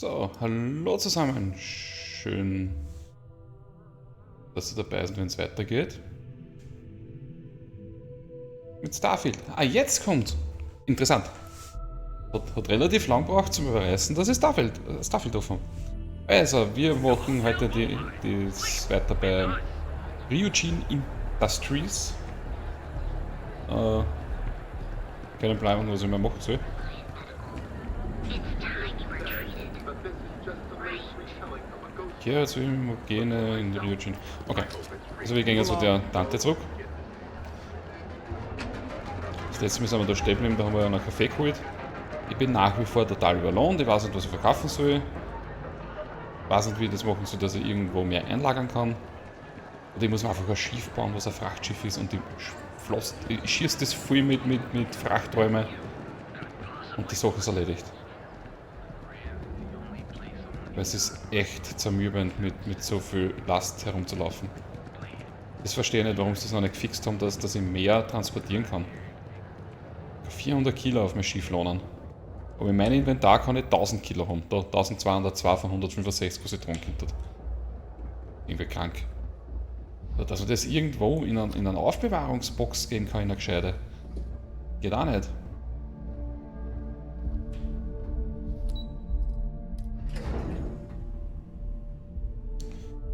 So, hallo zusammen. Schön, dass ihr dabei seid, wenn es weitergeht. Mit Starfield. Ah, jetzt kommt. Interessant. Hat relativ lang gebraucht zum Überreißen, dass ich Starfield offen. Also, wir machen heute das weiter bei Ryujin Industries. Keinen Plan, was ich mehr machen soll. Hier also Imogene in Ryujin. Okay, also wir gehen jetzt zu der Tante zurück. Das letzte Mal sind wir da stehen geblieben, da haben wir einen Kaffee geholt. Ich bin nach wie vor total überlohnt, ich weiß nicht, was ich verkaufen soll. Ich weiß nicht, wie ich das machen soll, dass ich irgendwo mehr einlagern kann. Oder ich muss mir einfach ein Schiff bauen, was ein Frachtschiff ist, und ich schieße das voll mit Frachträumen und die Sache ist erledigt. Weil es ist echt zermürbend, mit so viel Last herumzulaufen. Das verstehe ich nicht, warum sie das noch nicht gefixt haben, dass ich mehr transportieren kann. 400 Kilo auf mein Schiff lohnen. Aber in meinem Inventar kann ich 1000 Kilo haben. Da 1202 von 165, was ich dran kommt. Irgendwie krank. Dass man das irgendwo in eine Aufbewahrungsbox geben kann, in einer gescheite. Geht auch nicht.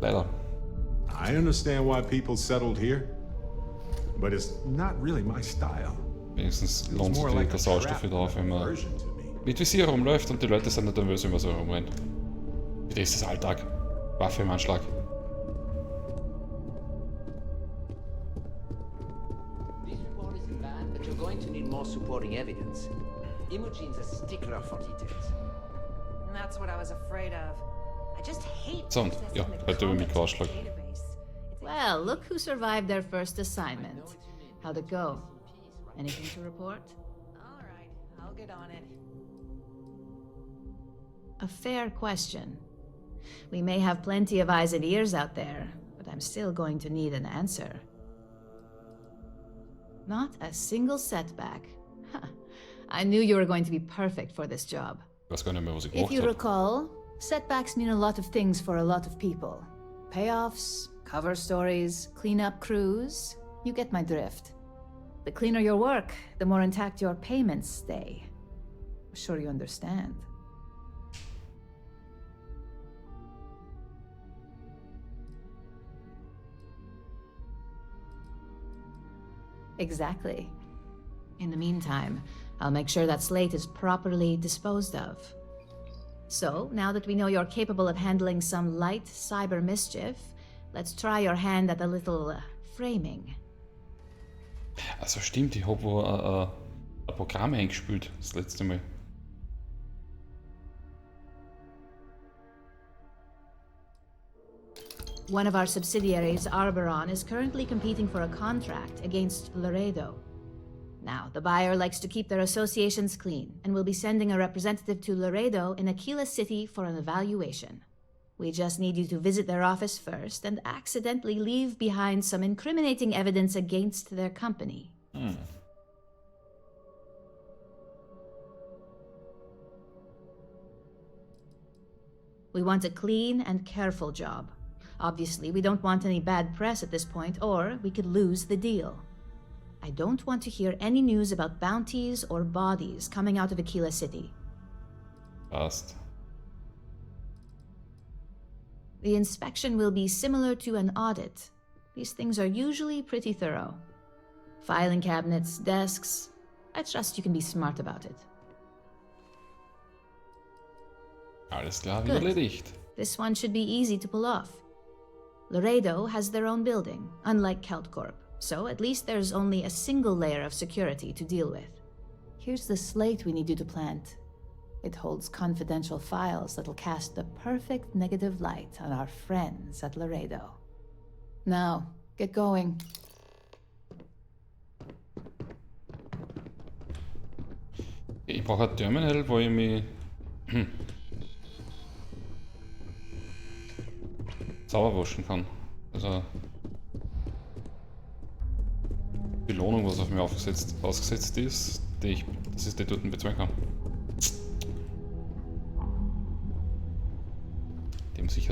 Leider. I understand why people settled here, but it's not really my style. Wenigstens lohnt sich der Sauerstoff wieder auf, wenn man mit Visier rumläuft und die Leute sind nicht nervös, wenn man so rumrennt. Das ist das Alltag. Waffe im Anschlag. This report isn't bad, but you're going to need more supporting evidence. Imogene's a stickler for details. And that's what I was afraid of. I just hate So, und ja, heute über Mikroausschlag. Well, look who survived their first assignment. How'd it go? Anything to report? All right, I'll get on it. A fair question. We may have plenty of eyes and ears out there, but I'm still going to need an answer. Not a single setback. Huh. I knew you were going to be perfect for this job. Ich weiß gar nicht mehr, was ich If gemacht you habe. recall, setbacks mean a lot of things for a lot of people. Payoffs, cover stories, cleanup crews. You get my drift. The cleaner your work, the more intact your payments stay. I'm sure you understand. Exactly. In the meantime, I'll make sure that slate is properly disposed of. So, now that we know you're capable of handling some light cyber mischief, let's try your hand at a little framing. Also stimmt, ich habe wo ein Programm eingespielt, das letzte Mal. One of our subsidiaries, Arboron, is currently competing for a contract against Laredo. Now, the buyer likes to keep their associations clean and will be sending a representative to Laredo in Aquila City for an evaluation. We just need you to visit their office first and accidentally leave behind some incriminating evidence against their company. We want a clean and careful job. Obviously, we don't want any bad press at this point, or we could lose the deal. I don't want to hear any news about bounties or bodies coming out of Aquila City. Passt. The inspection will be similar to an audit. These things are usually pretty thorough. Filing cabinets, desks. I trust you can be smart about it. Alles klar, wieder Good. erledigt. This one should be easy to pull off. Laredo has their own building, unlike Keltcorp, so at least there's only a single layer of security to deal with. Here's the slate we need you to plant. It holds confidential files that'll cast the perfect negative light on our friends at Laredo. Now, get going. Ich brauche ein Terminal, wo ich mich sauber waschen kann. Also Belohnung, was auf mir ausgesetzt ist, dass ich die dort bezahlen kann.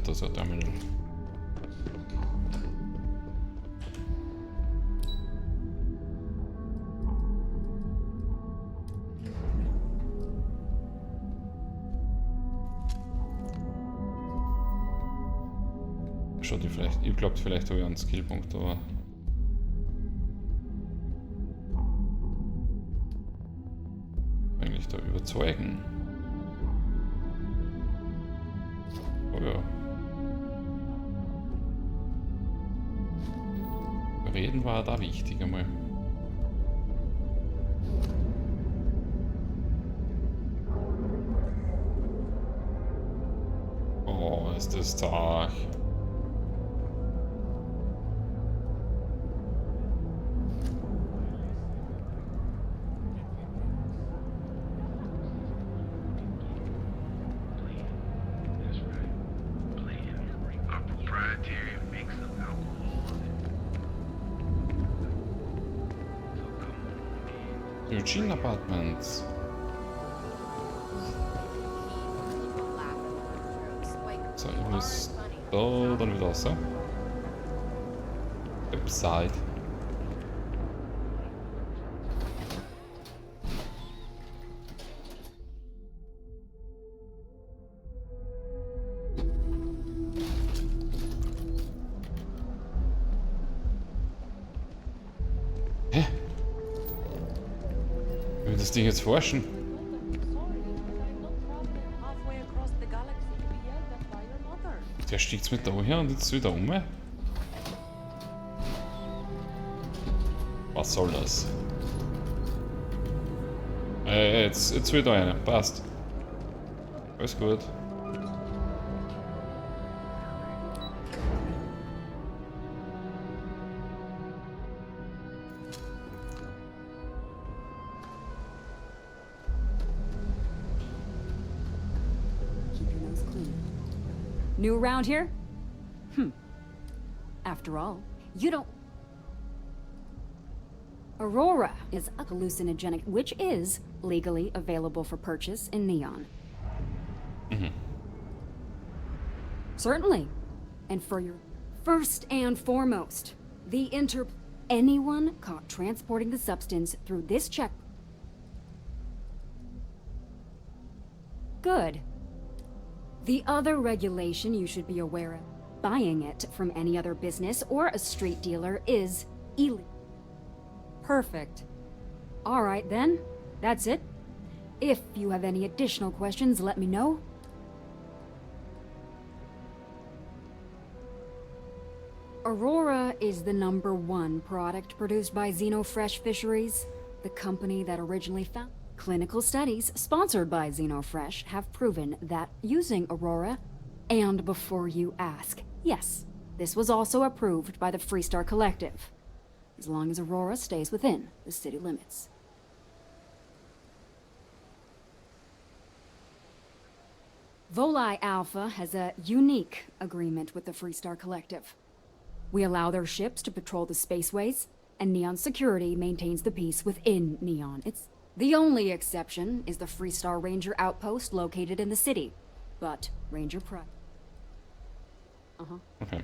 da so ein Terminal. Schaut die vielleicht. Ich glaube, vielleicht habe ich einen Skillpunkt, aber. Eigentlich da überzeugen. Oh ja. Reden war da wichtig einmal. Oh, ist das zart. Ryujin Apartments. So, ich muss da dann wieder raus. Website. Hä? Wie wir das Ding jetzt forschen? Der stiegt's mit da her und jetzt wieder um. Was soll das? Jetzt wieder eine. Passt. Alles gut. Keep your nose clean. New around here? After all, you don't... Aurora is a hallucinogenic, which is legally available for purchase in Neon. Certainly. And for your first and foremost, anyone caught transporting the substance through this check... Good. The other regulation you should be aware of, buying it from any other business or a street dealer is illegal. Perfect. All right then, that's it. If you have any additional questions, let me know. Aurora is the #1 product produced by Xenofresh Fisheries, the company that originally found. Clinical studies sponsored by Xenofresh have proven that using Aurora, and before you ask, yes, this was also approved by the Freestar Collective, as long as Aurora stays within the city limits. Volii Alpha has a unique agreement with the Freestar Collective. We allow their ships to patrol the spaceways, and Neon Security maintains the peace within Neon. The only exception is the Freestar Ranger outpost located in the city. But Ranger Pride. Okay.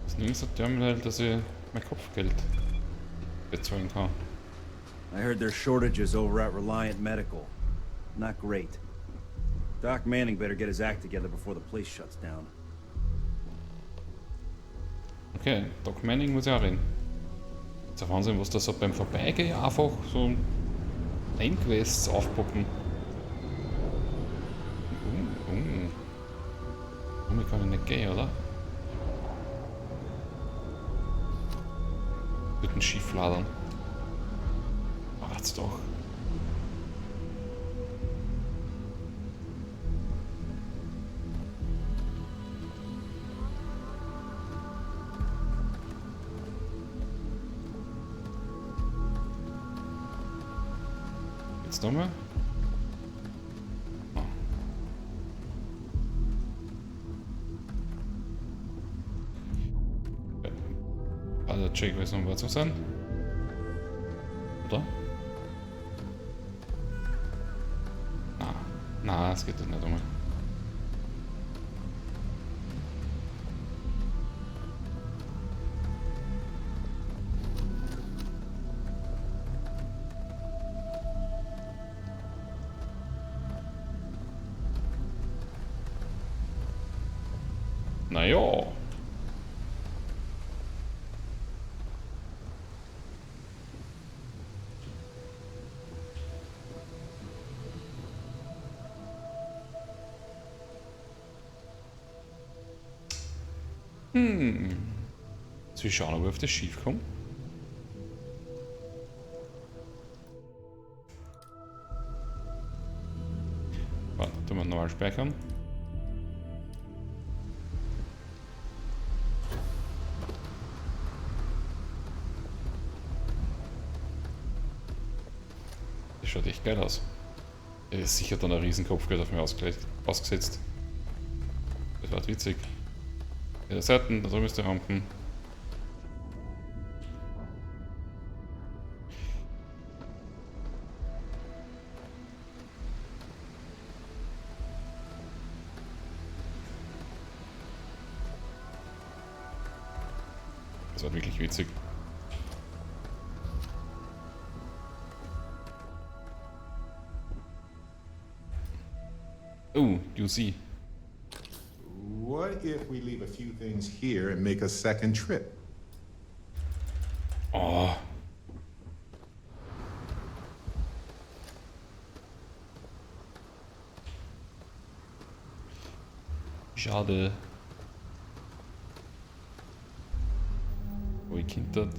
Das ist nirgends ein Terminal, dass ich mein Kopfgeld bezahlen kann. I heard there's shortages over at Reliant Medical. Not great. Doc Manning better get his act together before the place shuts down. Okay, Doc Manning muss ja auch reden. Das ist ja Wahnsinn, was da so beim Vorbeigehen einfach so Nebenquests aufpoppen. Damit kann ich nicht gehen, oder? Mit dem Schiff ladern. Wart's doch. Jetzt nochmal. Oh. Also check, weiß noch was zu sein. Oder? Ah. Na, es geht nicht einmal. Naja. Jetzt will ich schauen, ob ich auf das Schiff komme. Warte, tun wir normal speichern. Das schaut echt geil aus. Er ist sicher dann ein Riesenkopfgeld auf mich ausgesetzt. Das war witzig. Der Seiten, da drüben ist die Rampen. Das war wirklich witzig. Oh, you see. What if we leave a few things here and make a second trip? Oh. Schade. Oh, ich kennt das.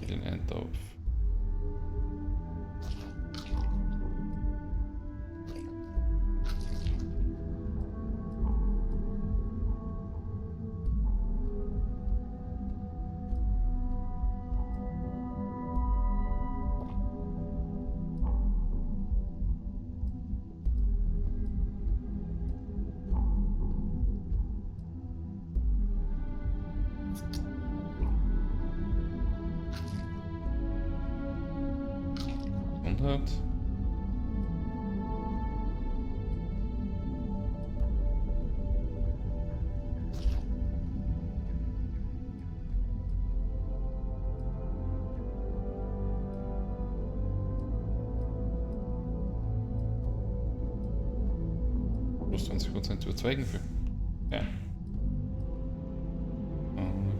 Den Eintopf. Hat. Plus 20% überzeugen für. Ja.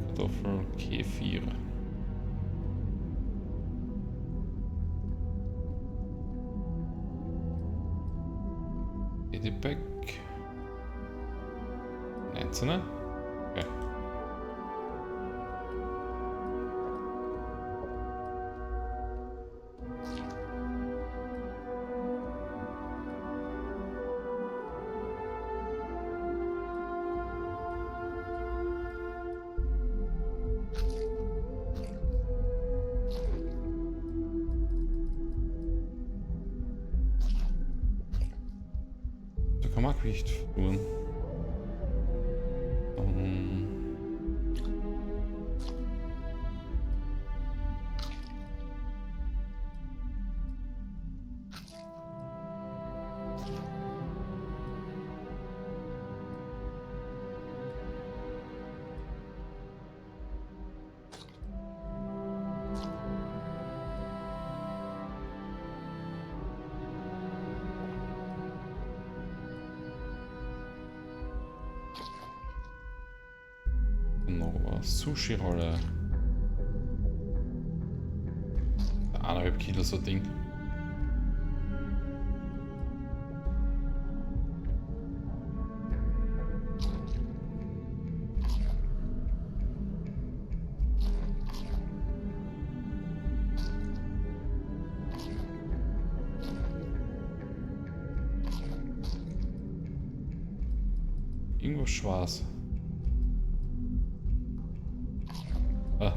Kartoffel, Kefir. Back. Einzelne? Okay. Da kann man Gewicht tun. Sushi-Rolle. 1,5 Kilo so Ding. Irgendwas schwarz. Ah.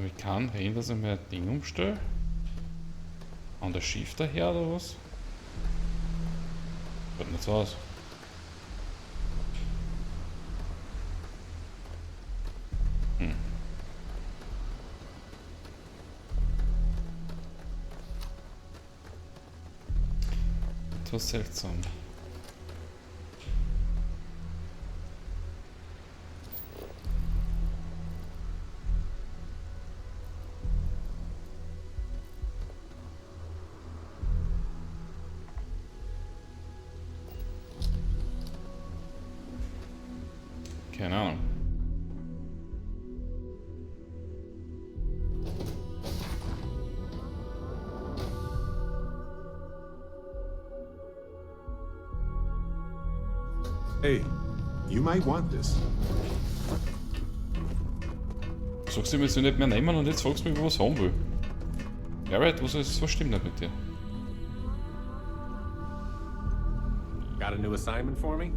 Ich kann reden, dass ich mir ein Ding umstelle? An der Schiff daher oder was? Schaut nicht so aus. Etwas seltsam. Keine Ahnung. Hey, you might want this. Sagst du mir jetzt nicht mehr nehmen und jetzt fragst du mich, was haben will. Garrett, was stimmt nicht mit dir? Got a new assignment for me?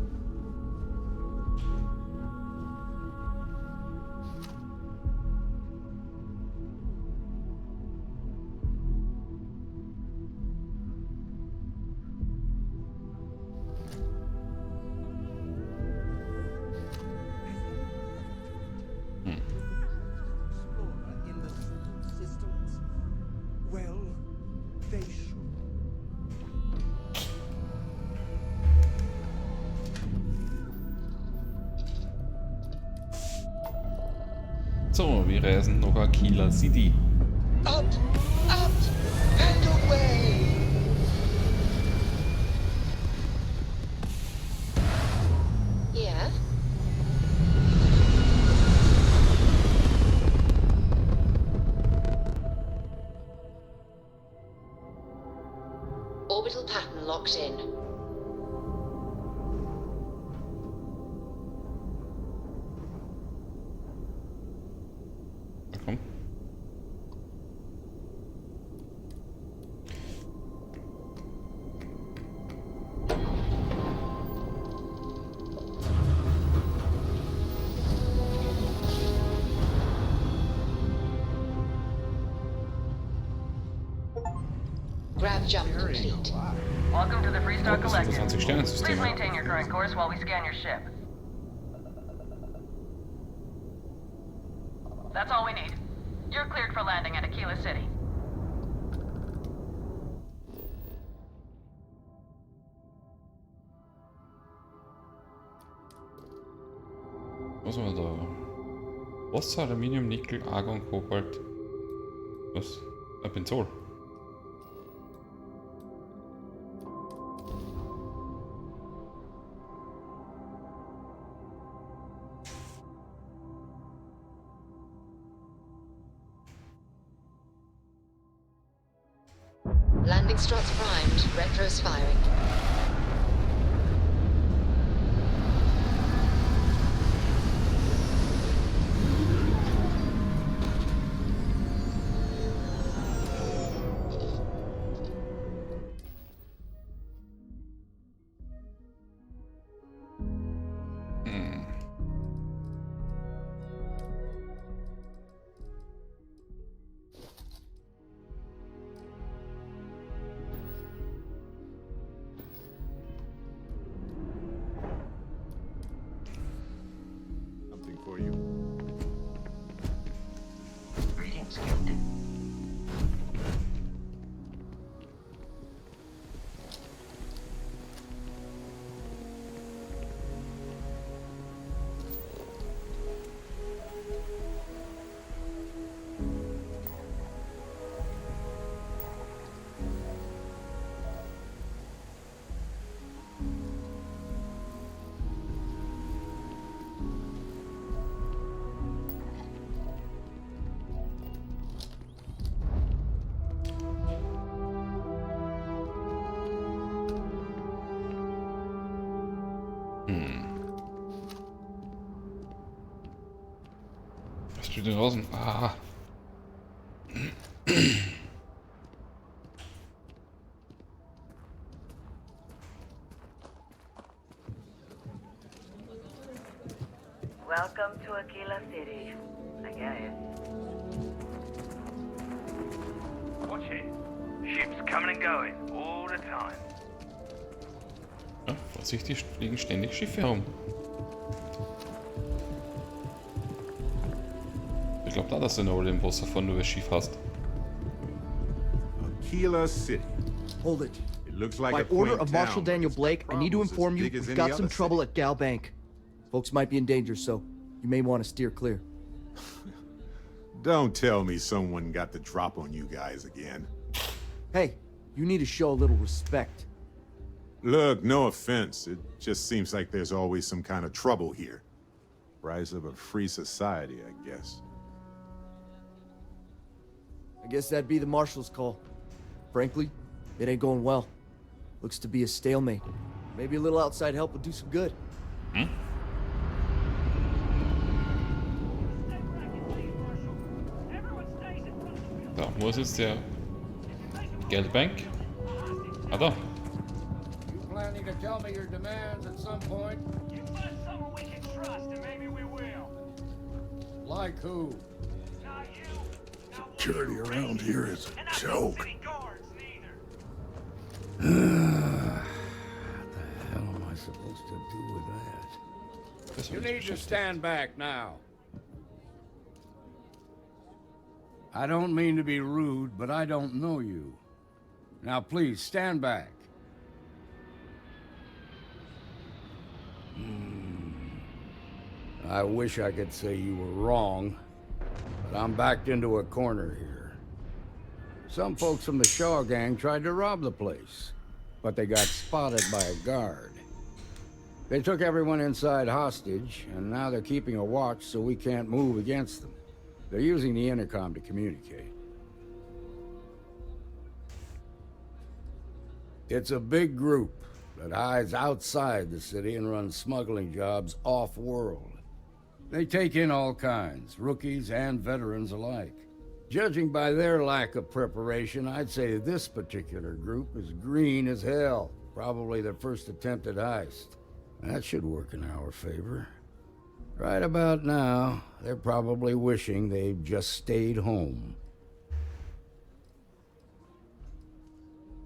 In the systems? Well, they should. So, wir reisen nach Aquila City. Up! Up! And away! Yeah? Orbital pattern locked in. Na komm. Grab jump complete. Welcome to the Freestock Das sind Collective. 20 Please Sternensysteme. maintain your current course while we scan your ship. That's all we need. You're cleared for landing at Aquila City. Was haben wir da? Wasser, Aluminium, Nickel, Argon, Kobalt. Was? Benzol. Landing struts primed. Retros firing. Something for you. Greetings, Captain. Was steht denn draußen? Ah. Welcome to Aquila City, I guess. coming and going all the time. Ja, vorsichtig, fliegen ständig Schiffe herum. Ich glaube da, dass du eine Rolle im Wasser fahren, nur weil du Schiff hast. Aquila City. Hold it. It looks like By a quaint order of Marshal town, Daniel but it's Blake, I need to problems as inform you big as we've any got other some trouble city. at Gal Bank. Folks might be in danger, so you may want to steer clear. Don't tell me someone got the drop on you guys again. Hey, you need to show a little respect. Look, no offense. It just seems like there's always some kind of trouble here. Rise of a free society, I guess. I guess that'd be the Marshal's call. Frankly, it ain't going well. Looks to be a stalemate. Maybe a little outside help would do some good. Hm? Da, wo ist jetzt der Geldbank? Ah, da. You planning to tell me your demands at some point? You find someone we can trust, and maybe we will. Like who? Not you. Security around here is a joke. City guards, neither. What the hell am I supposed to do with that? You need to stand back now. I don't mean to be rude, but I don't know you. Now please, stand back. I wish I could say you were wrong, but I'm backed into a corner here. Some folks from the Shaw gang tried to rob the place, but they got spotted by a guard. They took everyone inside hostage, and now they're keeping a watch so we can't move against them. They're using the intercom to communicate. It's a big group that hides outside the city and runs smuggling jobs off-world. They take in all kinds, rookies and veterans alike. Judging by their lack of preparation, I'd say this particular group is green as hell. Probably their first attempt at heist. That should work in our favor. Right about now, they're probably wishing they'd just stayed home.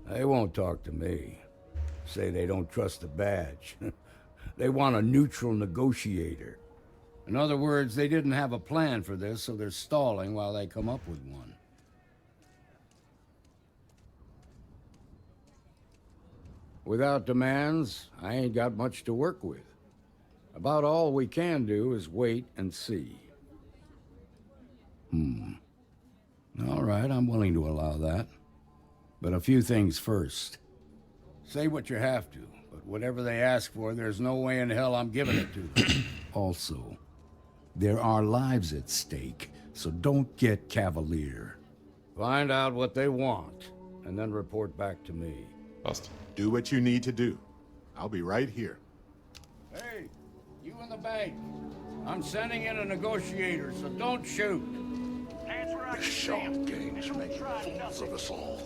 They won't talk to me. Say they don't trust the badge. They want a neutral negotiator. In other words, they didn't have a plan for this, so they're stalling while they come up with one. Without demands, I ain't got much to work with. About all we can do is wait and see. All right, I'm willing to allow that. But a few things first. Say what you have to, but whatever they ask for, there's no way in hell I'm giving it to them. Also, there are lives at stake, so don't get cavalier. Find out what they want, and then report back to me. Passt. Do what you need to do. I'll be right here. Hey, you in the bank. I'm sending in a negotiator, so don't shoot. Hands where I The can see Shaw 'em. gang is Don't making try fools nothing. of us all.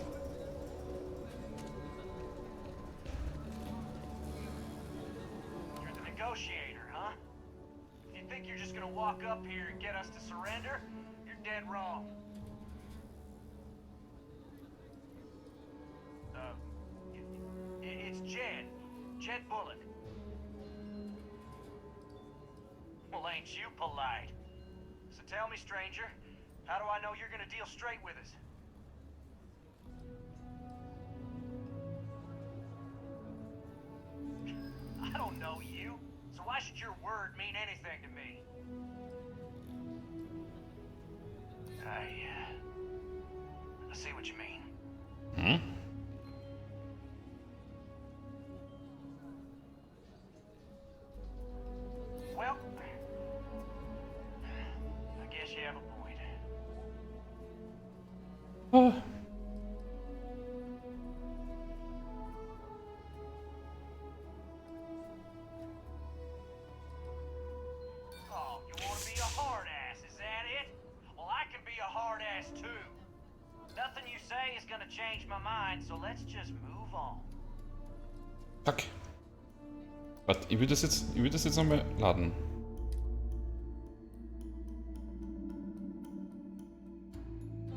You're the negotiator, huh? If you think you're just gonna walk up here and get us to surrender, you're dead wrong. It's Jed. Jed Bullock. Well, ain't you polite? So tell me, stranger, how do I know you're gonna deal straight with us? I don't know you, so why should your word mean anything to me? I see what you mean. Hm? Well, I guess you have a point. Ah. Oh, you want to be a hard ass, is that it? Well, I can be a hard ass too. Nothing you say is gonna change my mind, so let's just move on. Fuck. Warte, ich will das jetzt nochmal laden.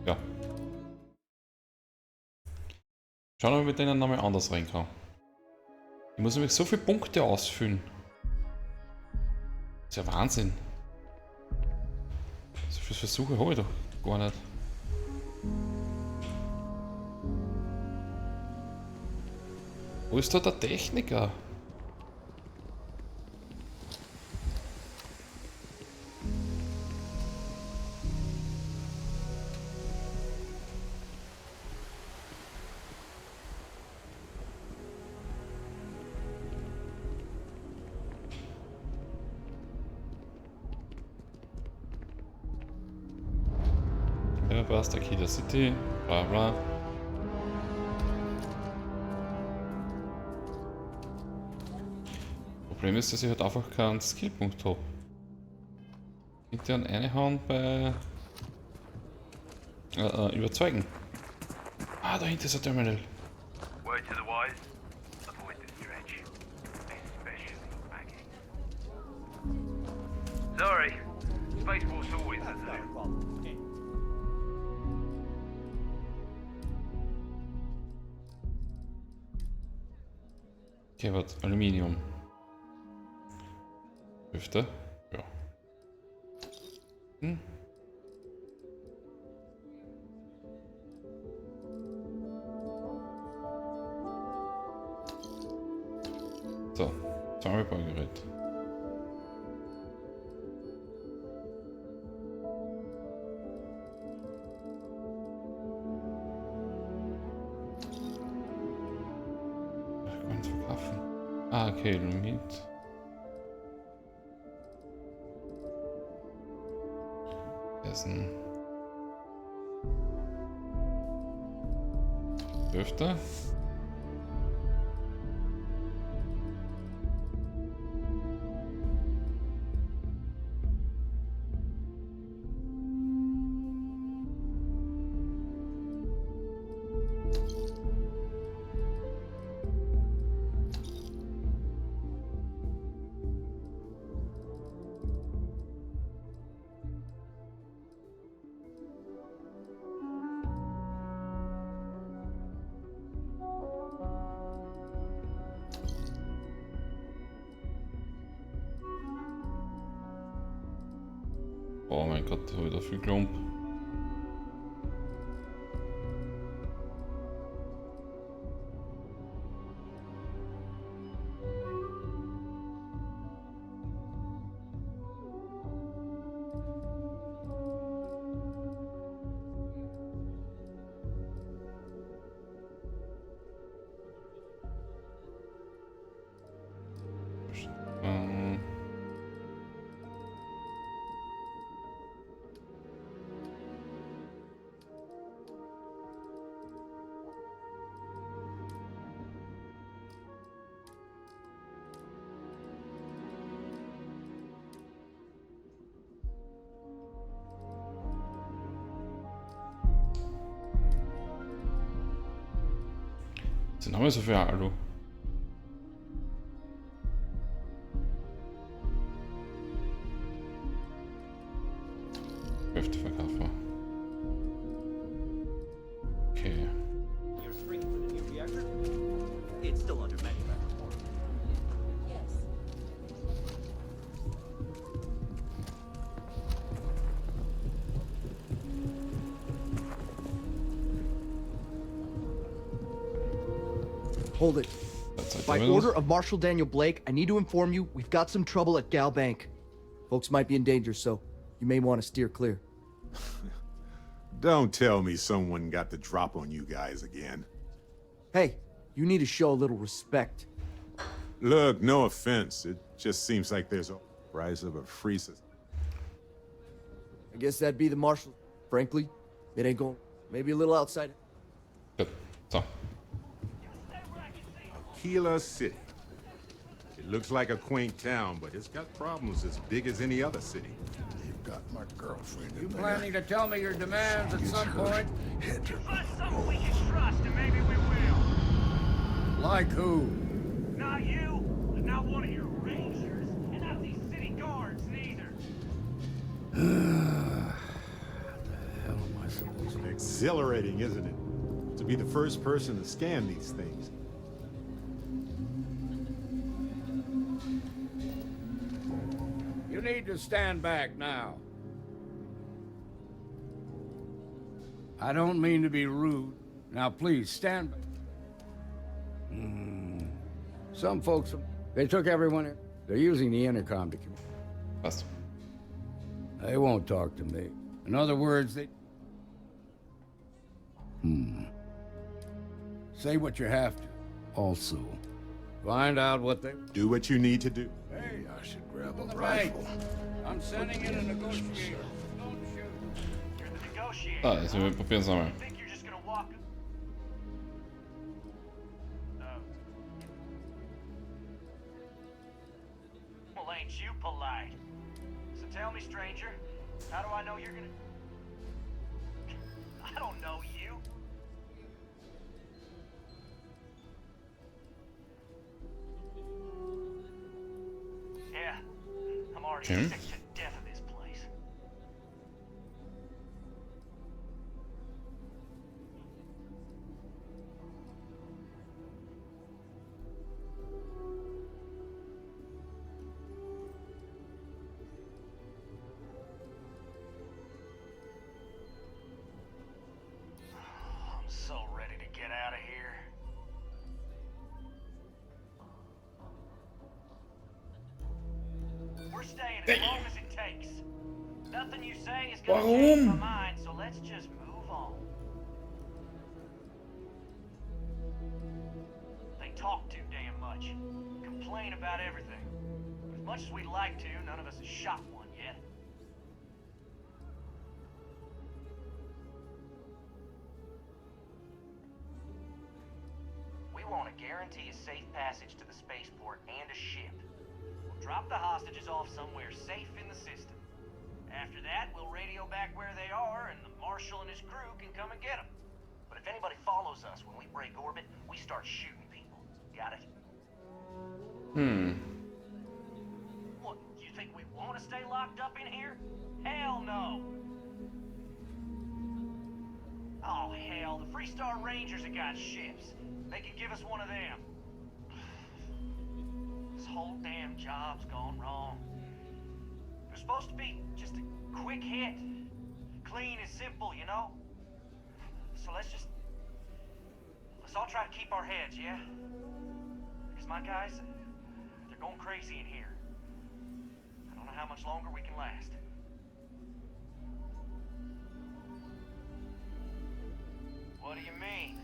Ja. Schauen, ob ich mit denen nochmal anders rein kann. Ich muss nämlich so viele Punkte ausfüllen. Das ist ja Wahnsinn. So viele Versuche habe ich doch gar nicht. Wo ist da der Techniker? Ja, passt, der Key der City, bla bla. Problem ist, dass ich halt einfach keinen Skillpunkt habe. Intern reinhauen bei überzeugen. Ah, da hinten ist ein Terminal. Word to the wise, avoid the stretch, especially bagging. Sorry, Spaceport's always a zoo. Okay, was? Aluminium. Hüfte? Ja. Hm. So, Sammelbaugerät. Ich kann es verkaufen. Ah, okay, Limit. Essen. Dürfte. Oh mein Gott, da habe ich da viel Klump. Sind haben wir so viel Alu? Hälfte verkaufen wir. Okay. You're spring for the new reactor? It's still under manufacturing order. Yes. Hold it. By order of Marshal Daniel Blake, I need to inform you we've got some trouble at Gal Bank. Folks might be in danger, so you may want to steer clear. Don't tell me someone got the drop on you guys again. Hey, you need to show a little respect. Look, no offense. It just seems like there's a rise of a free society. I guess that'd be the Marshal. Frankly, it ain't going. Maybe a little outside. Good. So. Aquila City. It looks like a quaint town, but it's got problems as big as any other city. You've got my girlfriend You in there. planning to tell me your demands at some point? Find someone we can trust, and maybe we will. Like who? Not you, and not one of your rangers, and not these city guards neither. The hell am I supposed to... Exhilarating, isn't it? To be the first person to scan these things. You need to stand back now. I don't mean to be rude. Now please, stand back. Some folks, they took everyone in. They're using the intercom to communicate. Was? They won't talk to me. In other words, they... Say what you have to. Also, find out what they... Do what you need to do. Hey, I should grab a Hey, rifle. I'm sending in a negotiator. Don't shoot. You're the negotiator. Ah, jetzt wir probieren es einmal. You think you're just gonna walk? Well, ain't you polite? So tell me, stranger, how do I know you're gonna... I don't know you. Yeah, I'm already Okay. sick to death of this place. I'm so ready to get out of here. We're staying as long as it takes. Nothing you say is gonna change my mind, so let's just move on. They talk too damn much. Complain about everything. But as much as we'd like to, none of us has shot one yet. We want to guarantee a safe passage to the spaceport and a ship. We'll drop the hostages off somewhere safe in the system. After that, we'll radio back where they are, and the Marshal and his crew can come and get them. But if anybody follows us when we break orbit, we start shooting people. Got it? What, you think we want to stay locked up in here? Hell no! Oh, hell, the Freestar Rangers have got ships. They can give us one of them. This whole damn job's gone wrong. It was supposed to be just a quick hit. Clean and simple, you know? So let's all try to keep our heads, yeah? Because my guys, they're going crazy in here. I don't know how much longer we can last. What do you mean?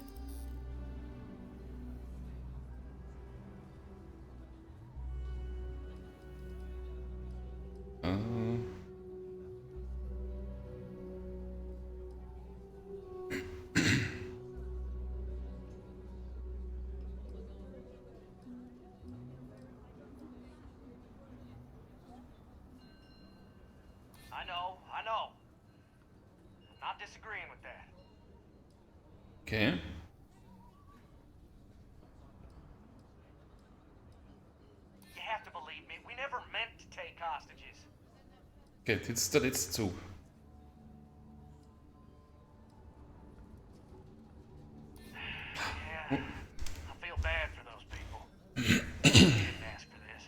I know. I'm not disagreeing with that. Okay. You have to believe me, we never meant to take hostages. Okay, jetzt der letzte Zug. Yeah, I feel bad for those people. They didn't ask for this.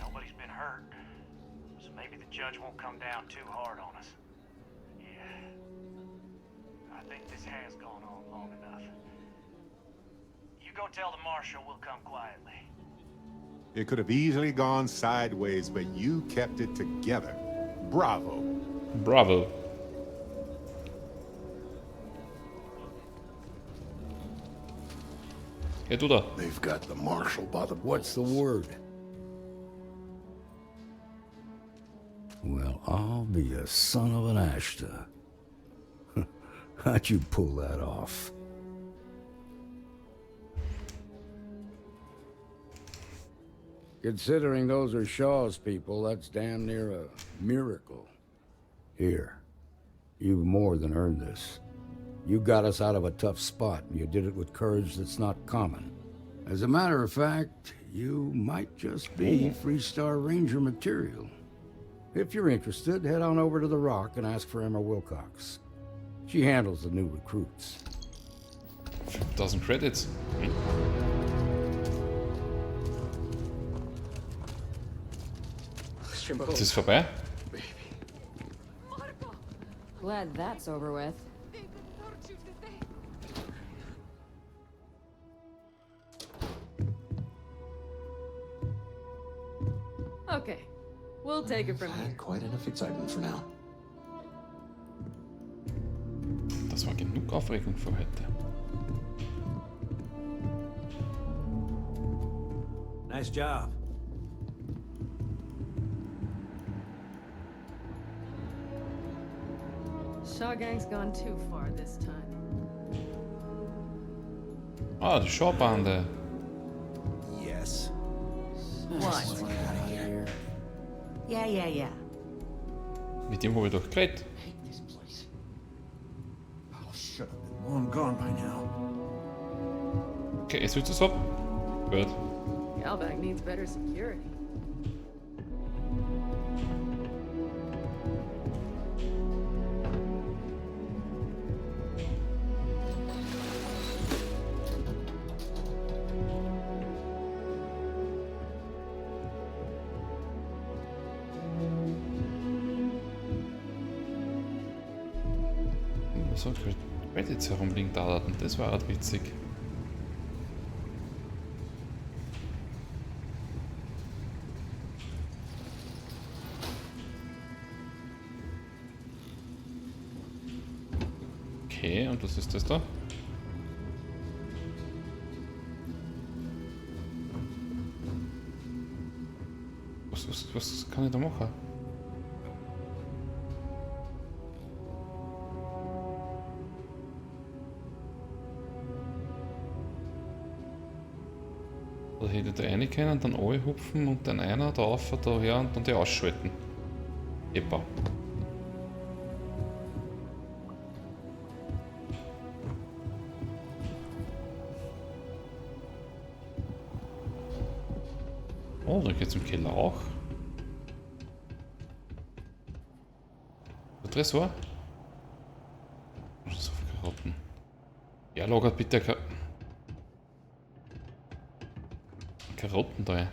Nobody's been hurt. So maybe the judge won't come down too hard on us. Yeah. I think this has gone on long enough. You go tell the Marshal we'll come quietly. It could have easily gone sideways, but you kept it together. Bravo. Bravo. Hey, du da. They've got the Marshal by the... What's the word? Well, I'll be a son of an Ashta. How'd you pull that off? Considering those are Shaw's people, that's damn near a miracle. Here, you've more than earned this. You got us out of a tough spot, and you did it with courage that's not common. As a matter of fact, you might just be Freestar Ranger material. If you're interested, head on over to the Rock and ask for Emma Wilcox. She handles the new recruits. 5000 Credits. Hm. Das ist vorbei? Glad that's over with. Okay, we'll take it from here. Quite enough excitement for now. Das war genug Aufregung für heute. Nice job. Shaw Gang's gone too far this time. Ah, die Shawbande. Yes. What? Yeah. Mit dem habe ich doch geredet. Oh, should have been long gone by now. Okay, jetzt willst du es ab. Gut. Galbag needs better security. So Credits herumliegen da hatten, das war halt witzig. Okay, und was ist das da? Was kann ich da machen? Da hätte der eine können, dann alle hupfen und dann einer da rauf, da her und dann die ausschalten. Epa. Oh, da geht's im Keller auch. Der Tresor? So viele Karotten. Ja, lagert bitte Karotten da ein.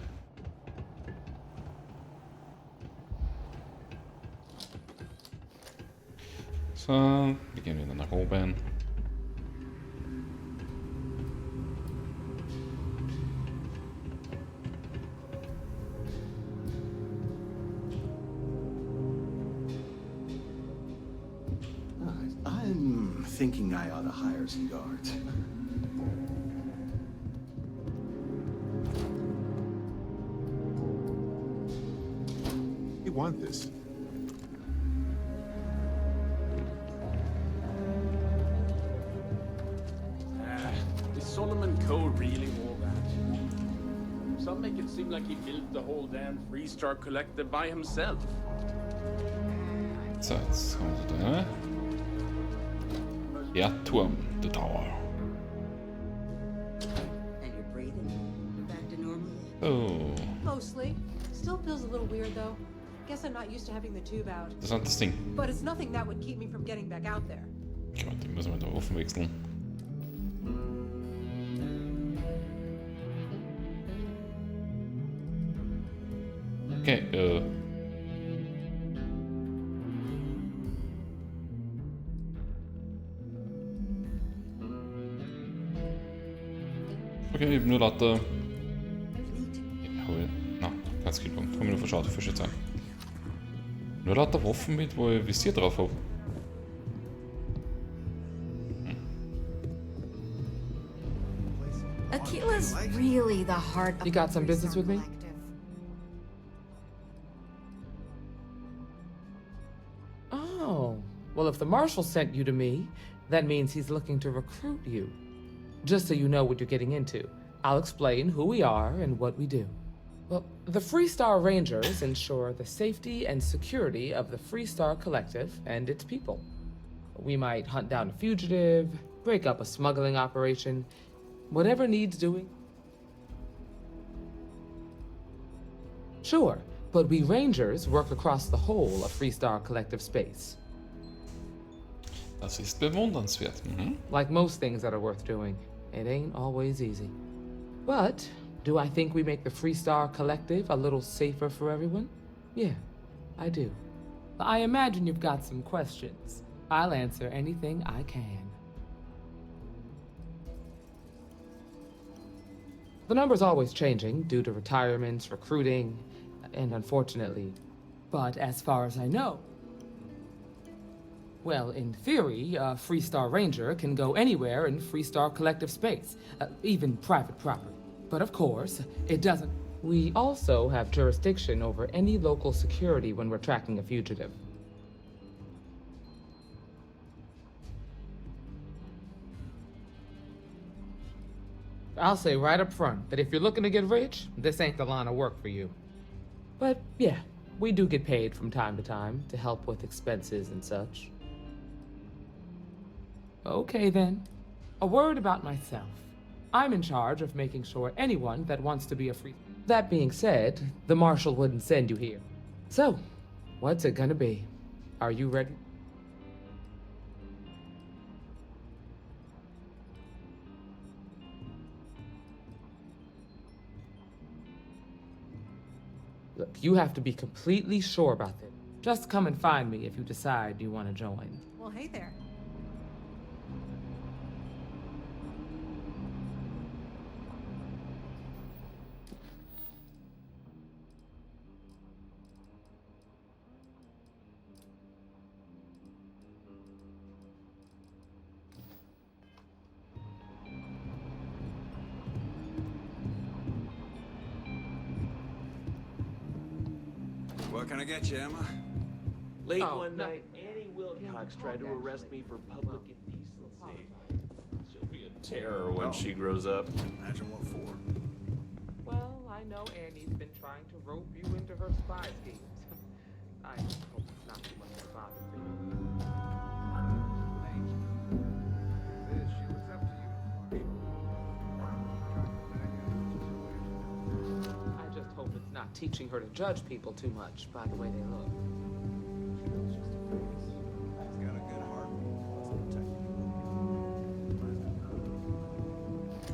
So, wir gehen wieder nach oben. I'm thinking I ought to hire some guards. You want this? Is Solomon Code really all that? Some make it seem like he built the whole damn Freestar Collective by himself. So, jetzt kommen wir da rein. Ja, Turm, the Tower. And you're breathing? Back to normal? Oh, Mostly. Still feels a little weird though. Guess I'm not used to having the tube out. das ist das Ding. But it's nothing that would keep me from getting back out there. Gott, den müssen wir da offen wechseln. Okay, Okay, ich hab nur lauter... Na, ganz Skillpunkt. Hab mich nur verschaut, für jetzt an. Nur lauter Waffen mit, wo ich Visier drauf habe. Aquila's really the heart of You got some business with me? Oh, well, if the Marshal sent you to me, that means he's looking to recruit you. Just so you know what you're getting into, I'll explain who we are and what we do. Well, the Freestar Rangers ensure the safety and security of the Freestar Collective and its people. We might hunt down a fugitive, break up a smuggling operation, whatever needs doing. Sure, but we Rangers work across the whole of Freestar Collective space. Das ist bewundernswert. Mhm. Like most things that are worth doing, It ain't always easy. But do I think we make the Freestar Collective a little safer for everyone? Yeah, I do. I imagine you've got some questions. I'll answer anything I can. The number's always changing due to retirements, recruiting, and unfortunately. But as far as I know, well, in theory, a Freestar Ranger can go anywhere in Freestar Collective space, even private property. But of course, it doesn't. We also have jurisdiction over any local security when we're tracking a fugitive. I'll say right up front that if you're looking to get rich, this ain't the line of work for you. But yeah, we do get paid from time to time to help with expenses and such. Okay then, a word about myself. I'm in charge of making sure anyone that wants to be a free... That being said, the Marshal wouldn't send you here. So, what's it gonna be? Are you ready? Look, you have to be completely sure about this. Just come and find me if you decide you want to join. Well, hey there. What can I get you, Emma? Late Oh, one no. night, Annie Wilcox tried to arrest me for public indecency. She'll be a terror when she grows up. Imagine what for. Well, I know Annie's been trying to rope you into her spy schemes. I hope it's not too much of a bother for you. I just hope it's not teaching her to judge people too much by the way they look. He's got a good heart.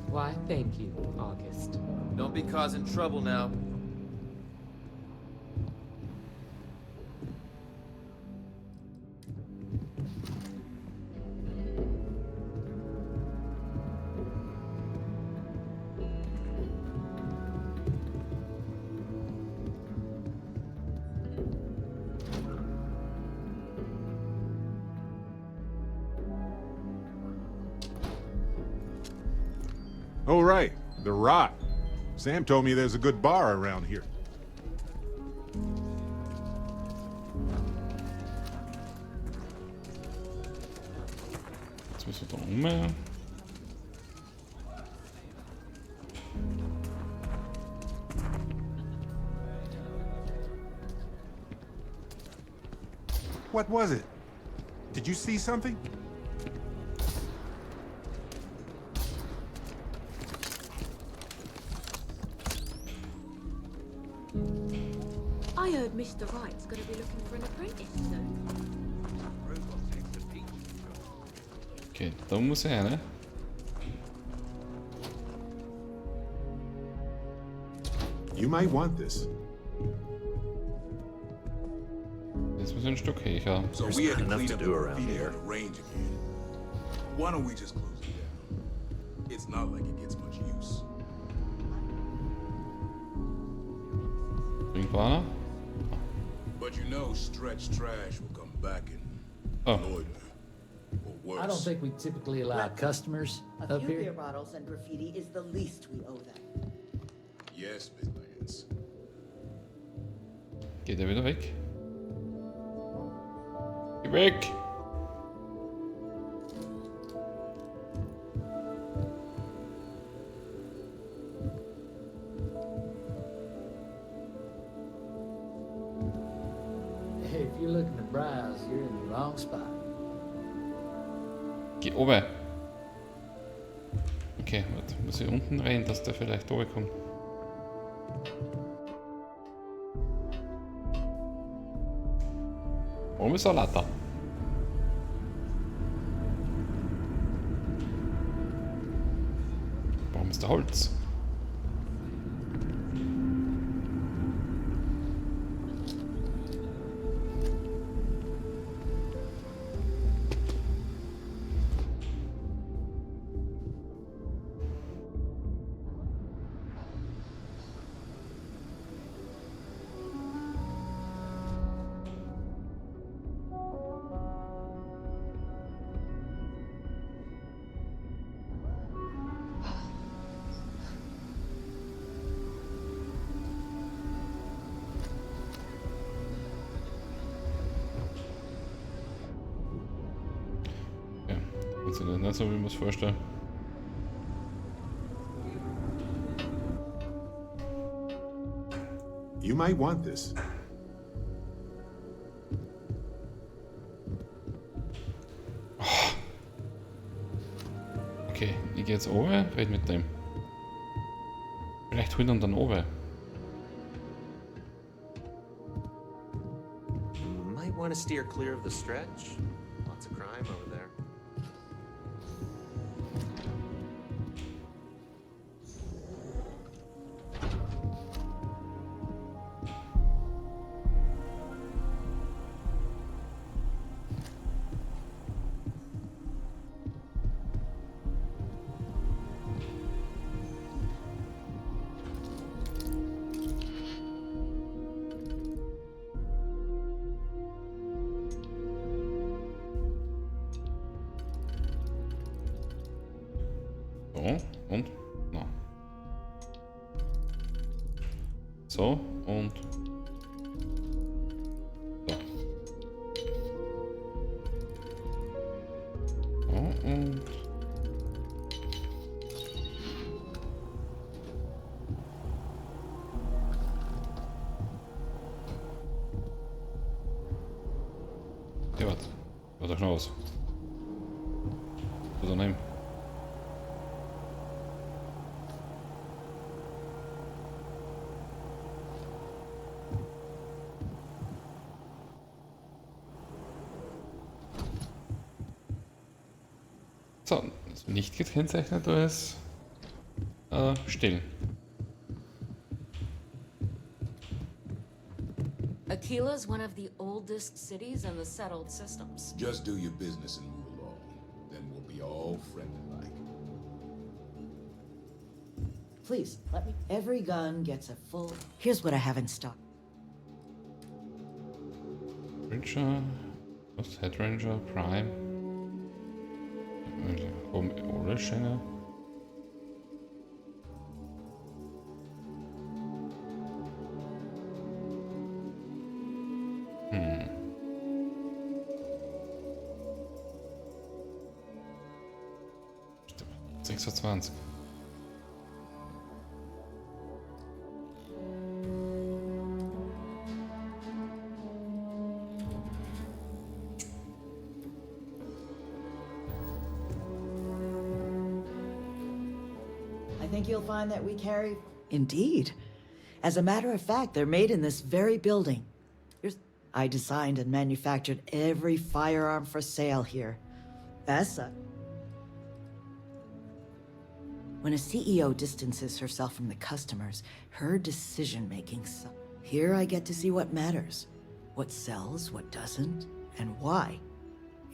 Why, thank you, August. Don't be causing trouble now. Oh, right. The Rock. Sam told me there's a good bar around here. Jetzt müssen wir da rum. What was it? Did you see something? I heard Mr. Wright's gonna be looking for an apprentice soon. Okay, da muss er, ne? You might want this. Jetzt müssen wir ein Stück höher. So we had to clean up the graffiti on the range again. Why don't we just close it down? It's not like it gets much use. Irgendwo. But you know, stretch trash will come back and annoy me. Or worse. I don't think we typically allow customers A up few here. beer bottles and graffiti is the least we owe them. Yes, Miss Lance. Geht er wieder weg? Geh weg! Hey, if you're looking to browse, you're in the wrong spot. Geh oben! Okay, warte, muss ich unten rein, dass der vielleicht oben kommt. Oben ist eine Leiter. ist der Holz. Funktioniert nicht so, wie ich mir das vorstelle. You might want this. Okay, ich gehe jetzt oben, red mit dem. Vielleicht holen wir dann oben. Might want to steer clear of the stretch. Lots of crime over there. So, und? Na. So, und... So. So, und... Ja, warte. Warte doch noch aus. So, daneben. So, also nicht gekennzeichnet ist still. Aquila is one of the oldest cities in the settled systems. Just do your business and move along. Then we'll be all friendly-like. Please, let me. Every gun gets a full. Here's what I have in stock. Ranger, was Head Ranger, Prime. Home Oral Schengen. Hm. Stimmt. 26. I think you'll find that we carry. Indeed. As a matter of fact, they're made in this very building. I designed and manufactured every firearm for sale here. As such. When a CEO distances herself from the customers, her decision-making sucks. Here I get to see what matters. What sells, what doesn't, and why.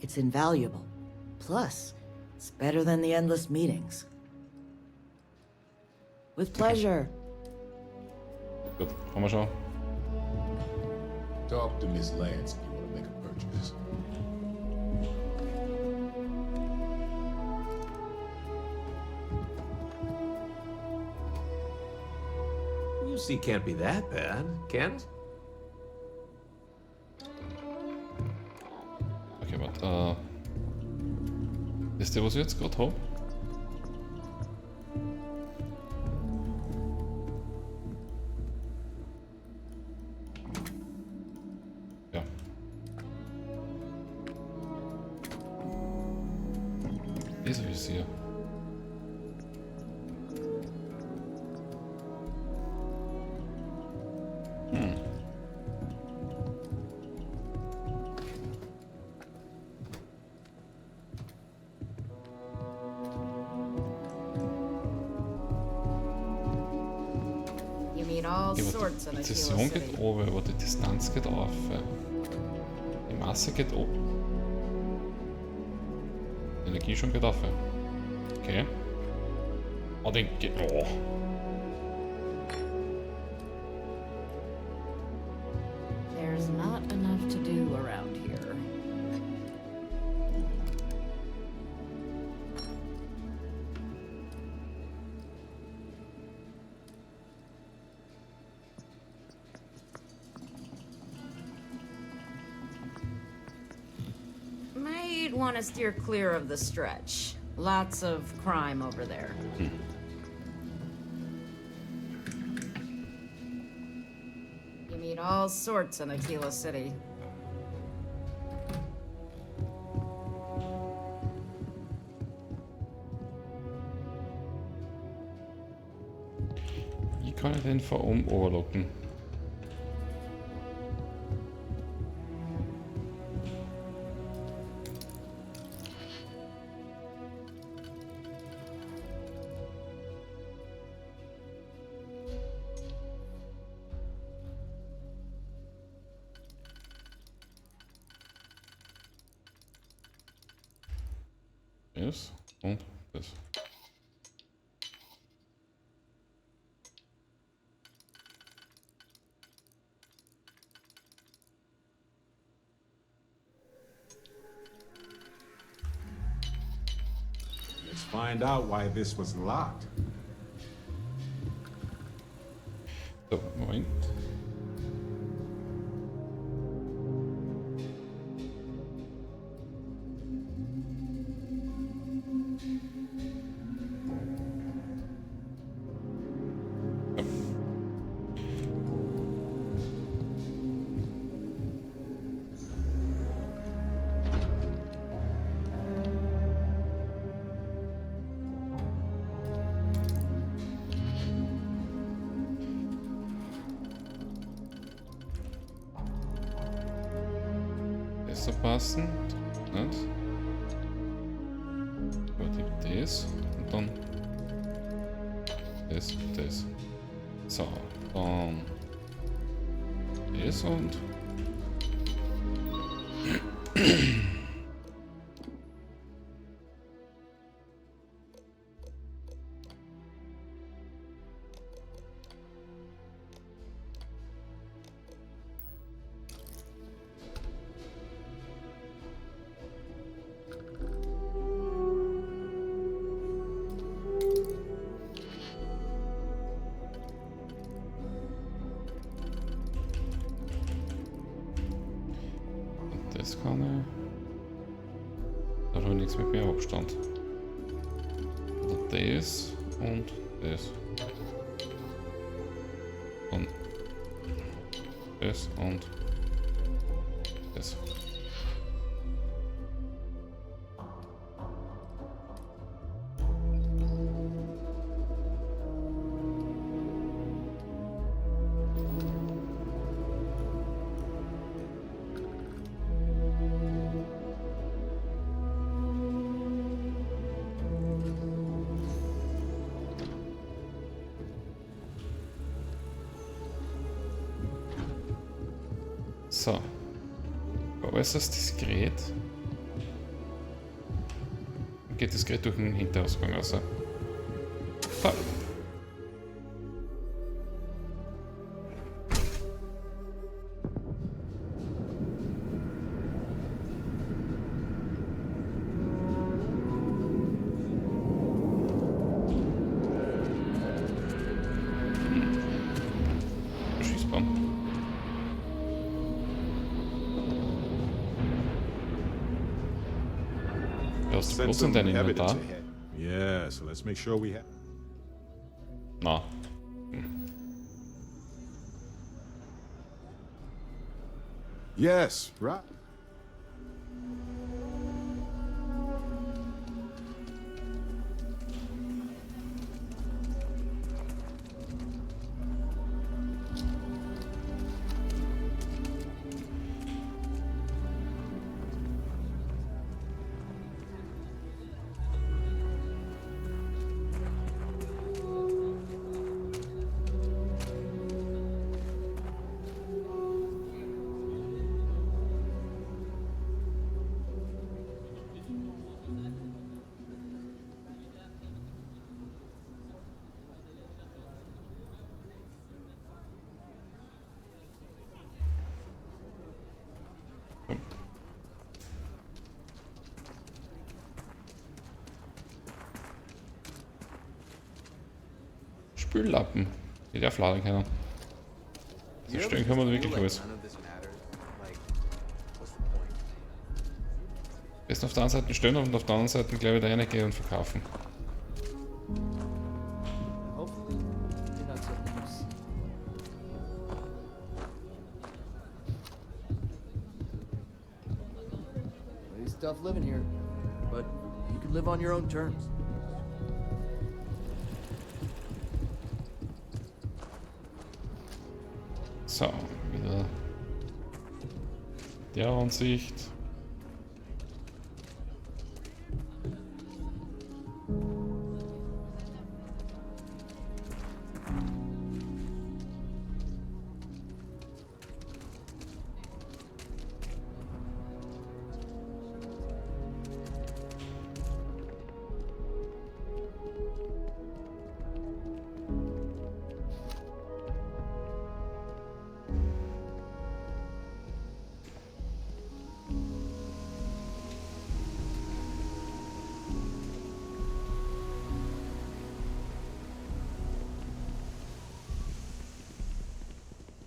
It's invaluable. Plus, it's better than the endless meetings. With pleasure. Gut, haben wir schon. Talk to Miss Lance if you want to make a purchase. UC can't be that bad, can it? Okay, warte. Ist der, was ich jetzt gerade habe? Ja. Das habe ich hier. all Die sorts in Aquila Präzision City. geht oben, aber die Distanz geht auf. Die Masse geht oben. Die Energie schon geht auf. Okay. Oh, den geht. Oh. There's not enough to do around here. Might want to steer clear of the stretch. Lots of crime over there. You meet all sorts in Aquila City. Wie kann ich den von oben overlocken? Das und das. Let's find out why this was locked. So, Moment. Besser passend, nicht? Übertipp das und dann das und das. So, dann das und das kann ich. Da habe ich nichts mit mehr Abstand. Oder das und das. Und das und das. So. Äußerst diskret. Geht diskret durch den Hinterausgang raus. So. Schießbahn. Hast du bloß in deinem Inventar? Yeah, so let's make sure we have. Na. Yes, right. Spüllappen. Die darf laden können. Zerstören kann man wirklich alles. Besten auf der einen Seite stellen und auf der anderen Seite gleich wieder reingehen und verkaufen. It's tough living here, but you can live on your own terms. So, wieder der Ansicht.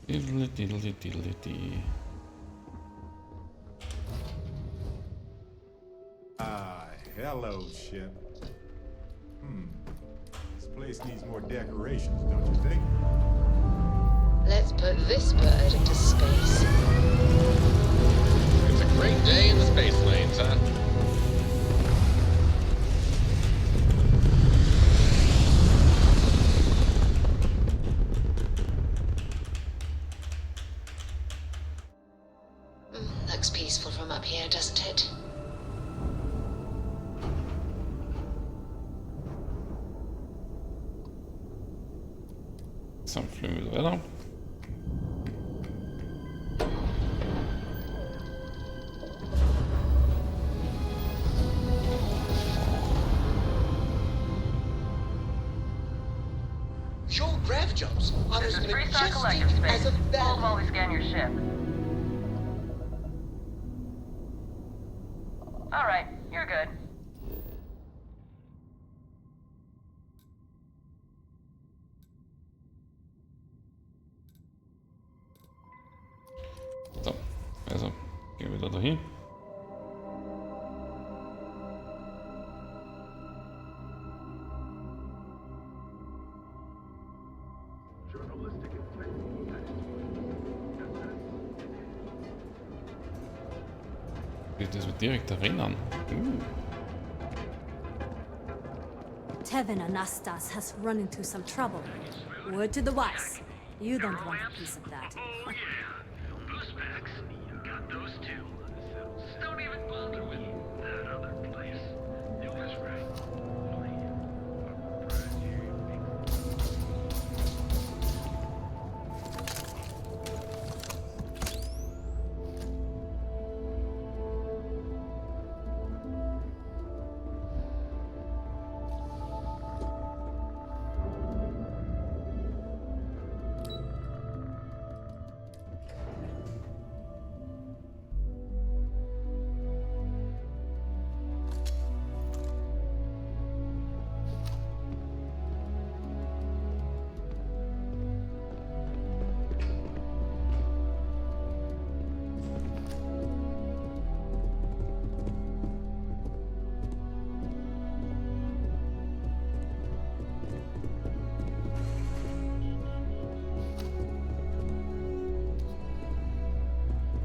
Diddly diddly diddly dee. Ah, hello, ship. This place needs more decorations, don't you think? Let's put this bird into space. It's a great day in the space lanes, huh? Looks peaceful from up here, doesn't it? So, fliegen wir wieder weiter. Your grav jumps are This as is Freestar majestic Collective Space. as a Hold bell. while we scan your ship. Alright, you're good. So, also gehen wir wieder dahin. Das wird direkt erinnern. Tevin Anastas has run into some trouble. Word to the wise. You don't want a piece of that. Got those two. So don't even bother with that other place. It was right.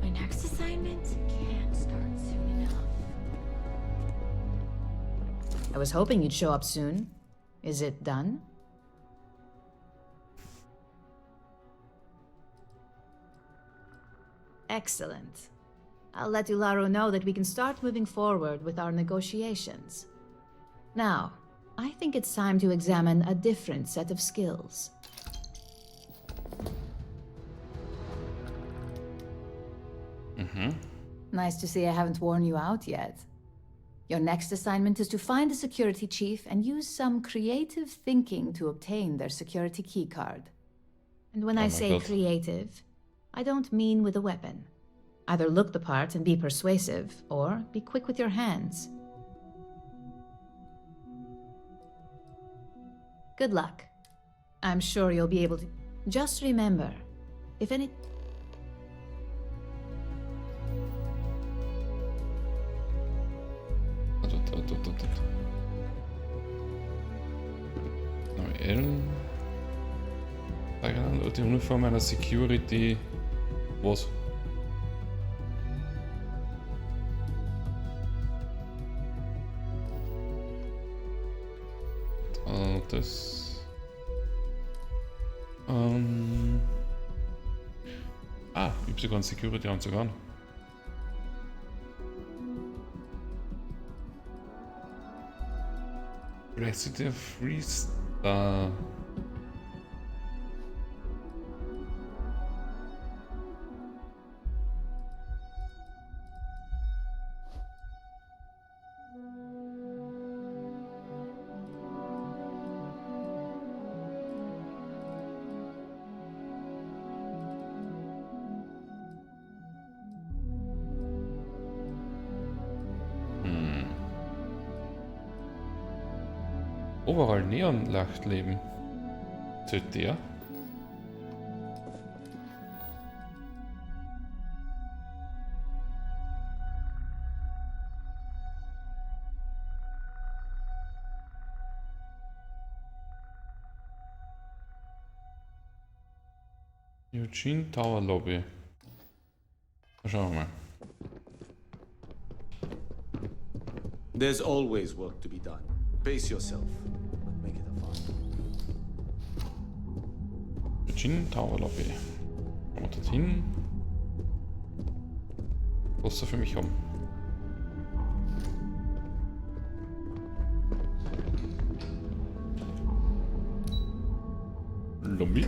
My next assignment can't start soon enough. I was hoping you'd show up soon. Is it done? Excellent. I'll let Ilaro know that we can start moving forward with our negotiations. Now, I think it's time to examine a different set of skills. Nice to see I haven't worn you out yet. Your next assignment is to find the security chief and use some creative thinking to obtain their security keycard. And when I say creative, I don't mean with a weapon. Either look the part and be persuasive, or be quick with your hands. Good luck. I'm sure you'll be able to. Just remember, if any. Die Uniform einer Security. Was? Das. Ich hab sogar einen Security-Anzug an. Resident Freestar. Overall Neonlachtleben. Zählt der? Ryujin Tower Lobby. Schauen wir mal. There's always work to be done. Pace yourself. Make it a fun. Ryujin Tower Lobby. Kommen wir dorthin. Was er für mich haben. Lobby.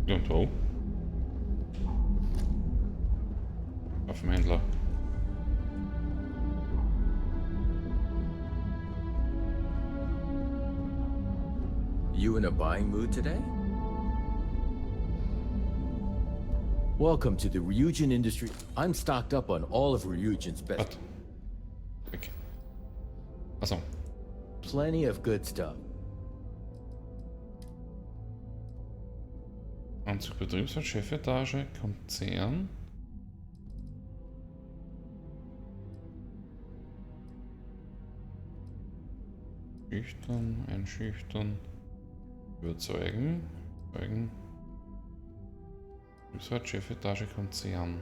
Und wo? Auf dem Händler. You in a buying mood today? Welcome to the Ryujin industry. I'm stocked up on all of Ryujin's best. Okay. Achso. Plenty of good stuff. Anzug Betriebswirt, Chefetage, Konzern. Schüchtern, einschüchtern, überzeugen, Betriebswirt, Chefetage, Konzern.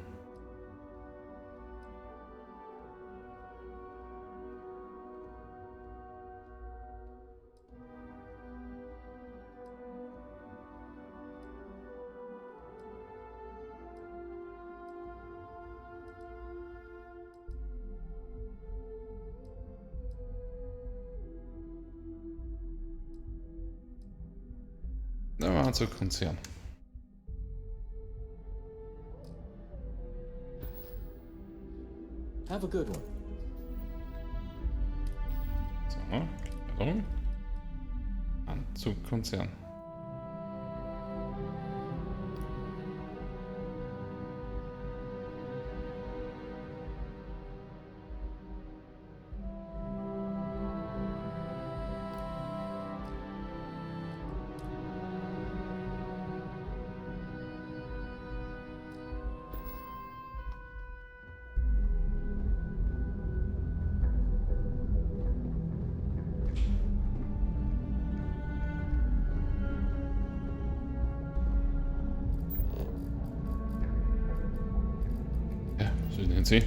Nehmen wir mal zur Konzern. Have a good one. So, Kleidung. Anzug Konzern. So nennen sie.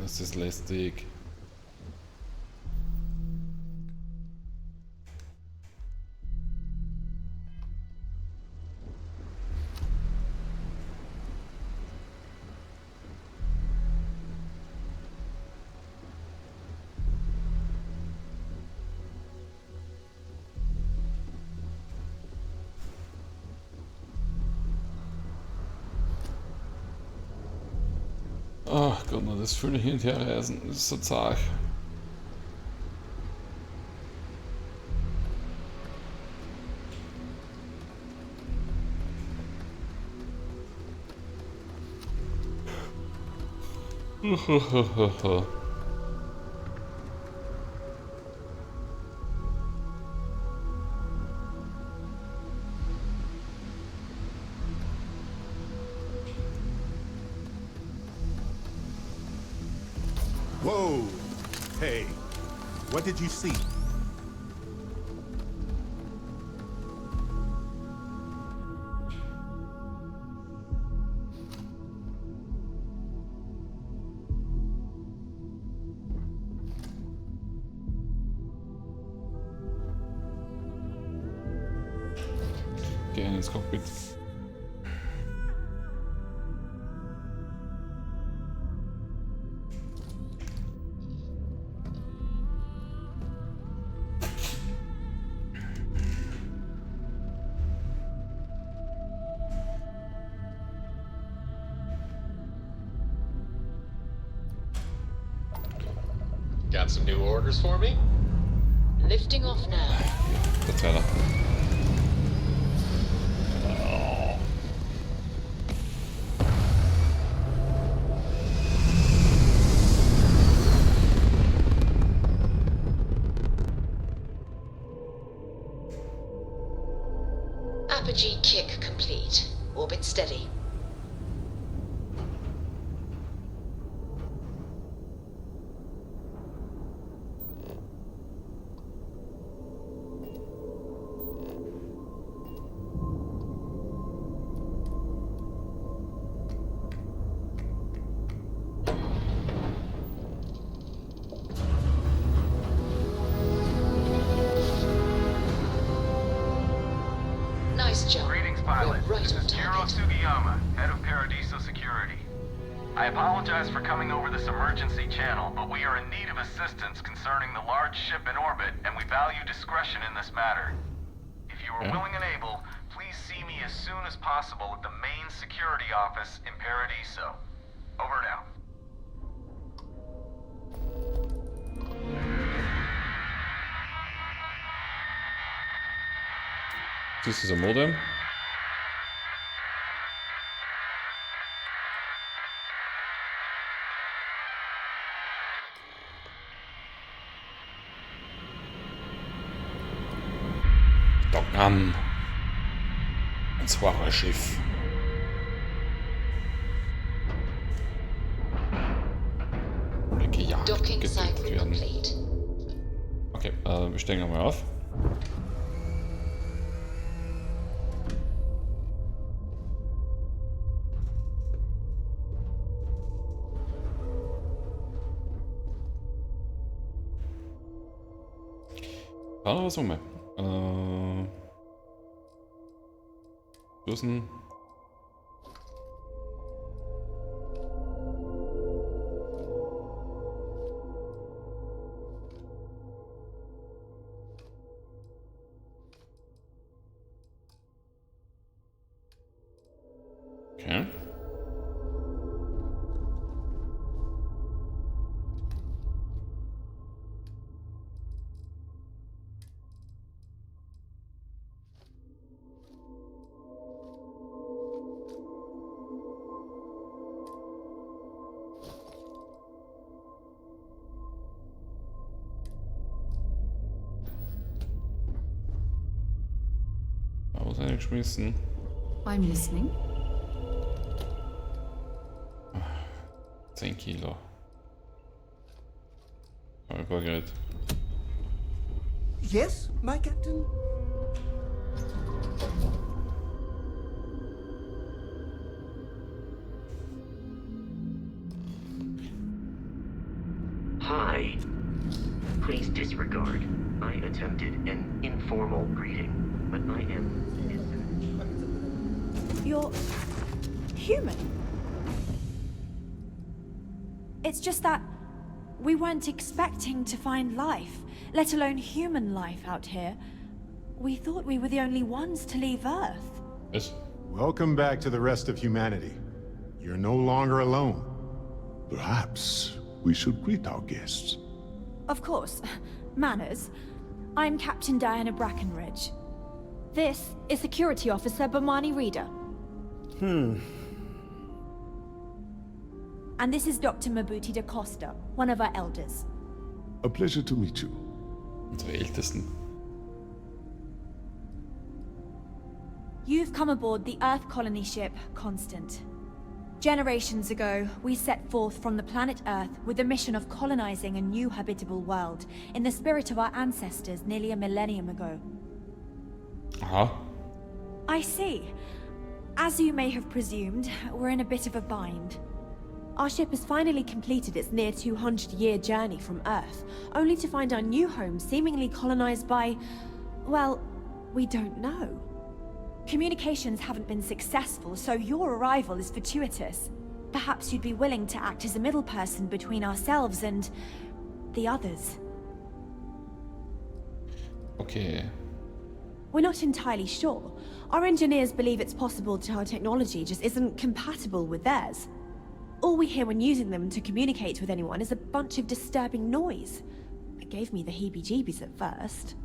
Das ist lästig. Ach Gott, das viele hin und her reisen, das ist so zart. Whoa! Hey, what did you see? Gehen ins Cockpit. Got some new orders for me? Lifting off now. Der Trailer. Apogee kick complete. Orbit steady. Nice job. Greetings, pilot. We're right This on is Jiro target. Sugiyama, head of Paradiso Security. I apologize for coming over this emergency channel, but we are in need of assistance concerning the large ship in orbit, and we value discretion in this matter. If you are willing and able, please see me as soon as possible at the main security office in Paradiso. Over now. Das ist ein Modem. Dock an. Ein Swarmer-Schiff. Oder gejagt, Docking gedrückt cycle werden. complete. Okay, wir steigen einmal auf. War noch was rum? Dosen. Okay. Was eingeschmissen? I'm listening. 10 Kilo. Gerät. Yes, my captain? attempted an informal greeting, but I am... You're human. It's just that we weren't expecting to find life, let alone human life out here. We thought we were the only ones to leave Earth. Yes. Welcome back to the rest of humanity. You're no longer alone. Perhaps we should greet our guests. Of course. Manners. I'm Captain Diana Brackenridge. This is Security Officer Bomani Reader. And this is Dr. Mabuti da Costa, one of our elders. A pleasure to meet you. Unsere Ältesten. You've come aboard the Earth colony ship Constant. Generations ago, we set forth from the planet Earth with the mission of colonizing a new habitable world in the spirit of our ancestors nearly a millennium ago. I see. As you may have presumed, we're in a bit of a bind. Our ship has finally completed its near 200-year journey from Earth, only to find our new home seemingly colonized by... well, we don't know. Communications haven't been successful, so your arrival is fortuitous. Perhaps you'd be willing to act as a middle person between ourselves and... the others. Okay. We're not entirely sure. Our engineers believe it's possible that our technology just isn't compatible with theirs. All we hear when using them to communicate with anyone is a bunch of disturbing noise. It gave me the heebie-jeebies at first.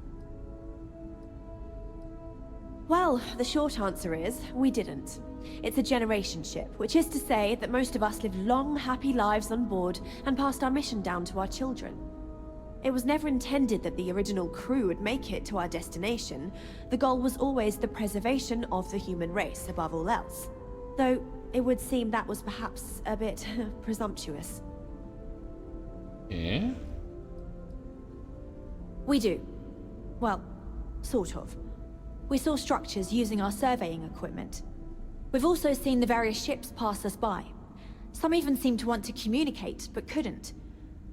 Well, the short answer is, we didn't. It's a generation ship, which is to say that most of us live long, happy lives on board and passed our mission down to our children. It was never intended that the original crew would make it to our destination. The goal was always the preservation of the human race above all else. Though, it would seem that was perhaps a bit presumptuous. Yeah? We do. Well, sort of. We saw structures using our surveying equipment. We've also seen the various ships pass us by. Some even seemed to want to communicate, but couldn't.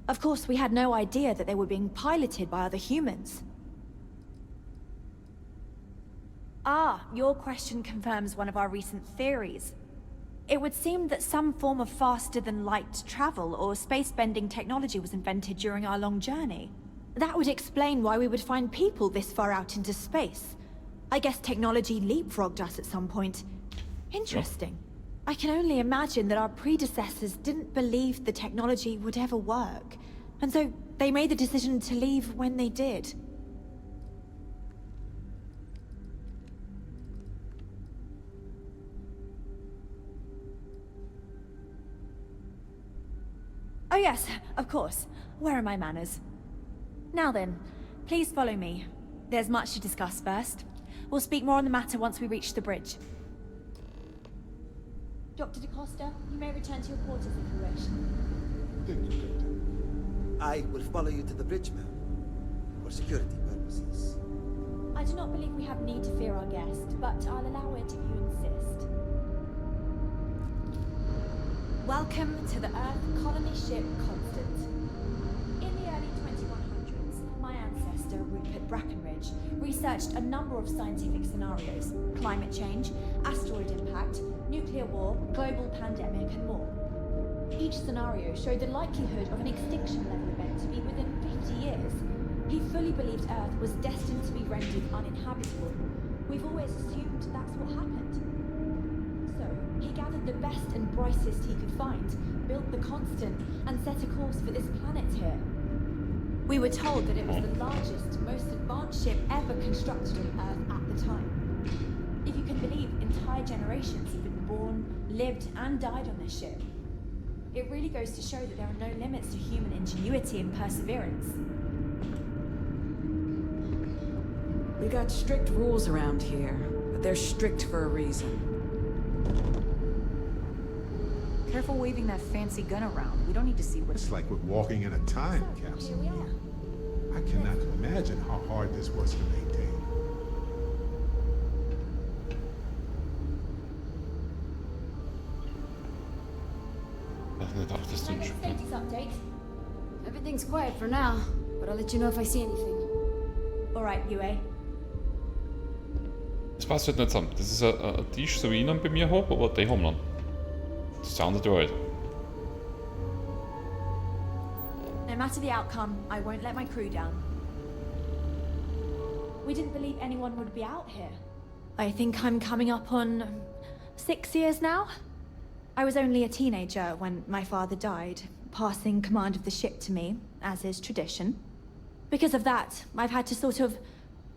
Of course, we had no idea that they were being piloted by other humans. Ah, your question confirms one of our recent theories. It would seem that some form of faster-than-light travel or space-bending technology was invented during our long journey. That would explain why we would find people this far out into space. I guess technology leapfrogged us at some point. Interesting. I can only imagine that our predecessors didn't believe the technology would ever work, and so they made the decision to leave when they did. Oh yes, of course. Where are my manners? Now then, please follow me. There's much to discuss first. We'll speak more on the matter once we reach the bridge. Dr. DaCosta, you may return to your quarters if you wish. Thank you, Captain. I will follow you to the bridge, ma'am. For security purposes. I do not believe we have need to fear our guest, but I'll allow it if you insist. Welcome to the Earth colony ship Constant. In the early 2100s, my ancestor, Rupert Brackenridge, researched a number of scientific scenarios: climate change, asteroid impact, nuclear war, global pandemic, and more. Each scenario showed the likelihood of an extinction-level event to be within 50 years. He fully believed Earth was destined to be rendered uninhabitable. We've always assumed that's what happened. So, he gathered the best and brightest he could find, built the Constant, and set a course for this planet here. We were told that it was the largest, most advanced ship ever constructed on Earth at the time. If you can believe, entire generations have been born, lived, and died on this ship. It really goes to show that there are no limits to human ingenuity and perseverance. We got strict rules around here, but they're strict for a reason. Careful waving that fancy gun around. We don't need to see what... It's like we're walking in a time capsule. I cannot imagine how hard this was to maintain. Status update. Everything's quiet for now, but I'll let you know if I see anything. right, Yue. Das passt halt nicht zusammen. Das ist ein Tisch, so wie ich ihn bei mir habe, aber die haben ihn. Das soundet ja halt. No matter the outcome, I won't let my crew down. We didn't believe anyone would be out here. I think I'm coming up on 6 years now. I was only a teenager when my father died, passing command of the ship to me, as is tradition. Because of that, I've had to sort of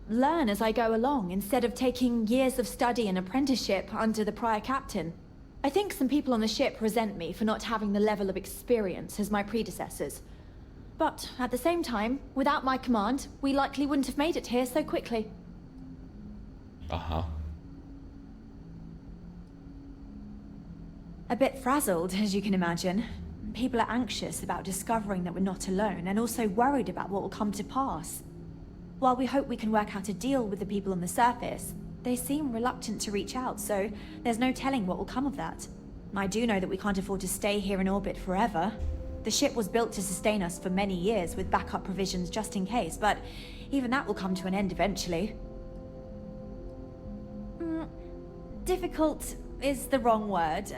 learn as I go along, instead of taking years of study and apprenticeship under the prior captain. I think some people on the ship resent me for not having the level of experience as my predecessors. But at the same time, without my command, we likely wouldn't have made it here so quickly. Aha. A bit frazzled, as you can imagine. People are anxious about discovering that we're not alone, and also worried about what will come to pass. While we hope we can work out a deal with the people on the surface, they seem reluctant to reach out, so there's no telling what will come of that. I do know that we can't afford to stay here in orbit forever. The ship was built to sustain us for many years with backup provisions just in case, but even that will come to an end eventually. Difficult is the wrong word.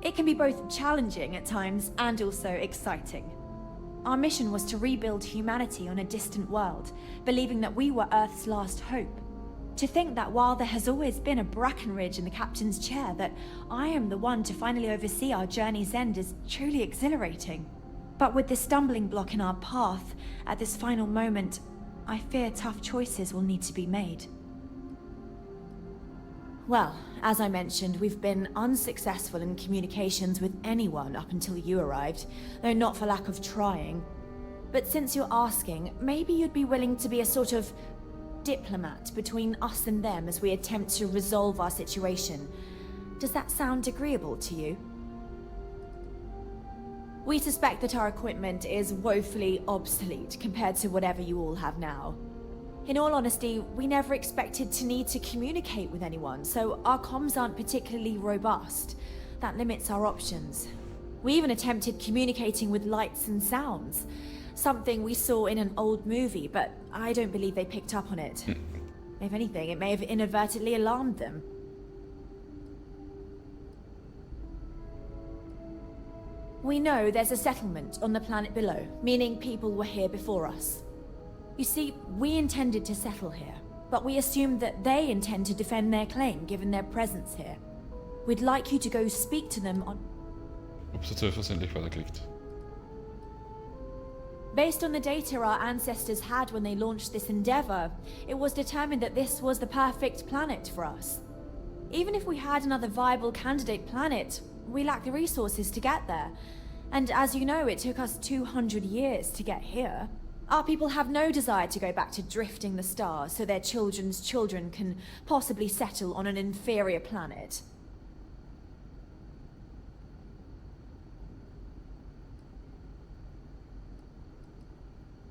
It can be both challenging at times and also exciting. Our mission was to rebuild humanity on a distant world, believing that we were Earth's last hope. To think that while there has always been a Brackenridge in the captain's chair, that I am the one to finally oversee our journey's end is truly exhilarating. But with this stumbling block in our path, at this final moment, I fear tough choices will need to be made. Well, as I mentioned, we've been unsuccessful in communications with anyone up until you arrived, though not for lack of trying. But since you're asking, maybe you'd be willing to be a sort of diplomat between us and them as we attempt to resolve our situation. Does that sound agreeable to you? We suspect that our equipment is woefully obsolete compared to whatever you all have now. In all honesty, we never expected to need to communicate with anyone, so our comms aren't particularly robust. That limits our options. We even attempted communicating with lights and sounds, something we saw in an old movie, but I don't believe they picked up on it. If anything, it may have inadvertently alarmed them. We know there's a settlement on the planet below, meaning people were here before us. You see, we intended to settle here, but we assumed that they intend to defend their claim given their presence here. We'd like you to go speak to them on... Ups, jetzt versehentlich weiterklickt. Based on the data our ancestors had when they launched this endeavor, it was determined that this was the perfect planet for us. Even if we had another viable candidate planet, we lack the resources to get there. And as you know, it took us 200 years to get here. Our people have no desire to go back to drifting the stars so their children's children can possibly settle on an inferior planet.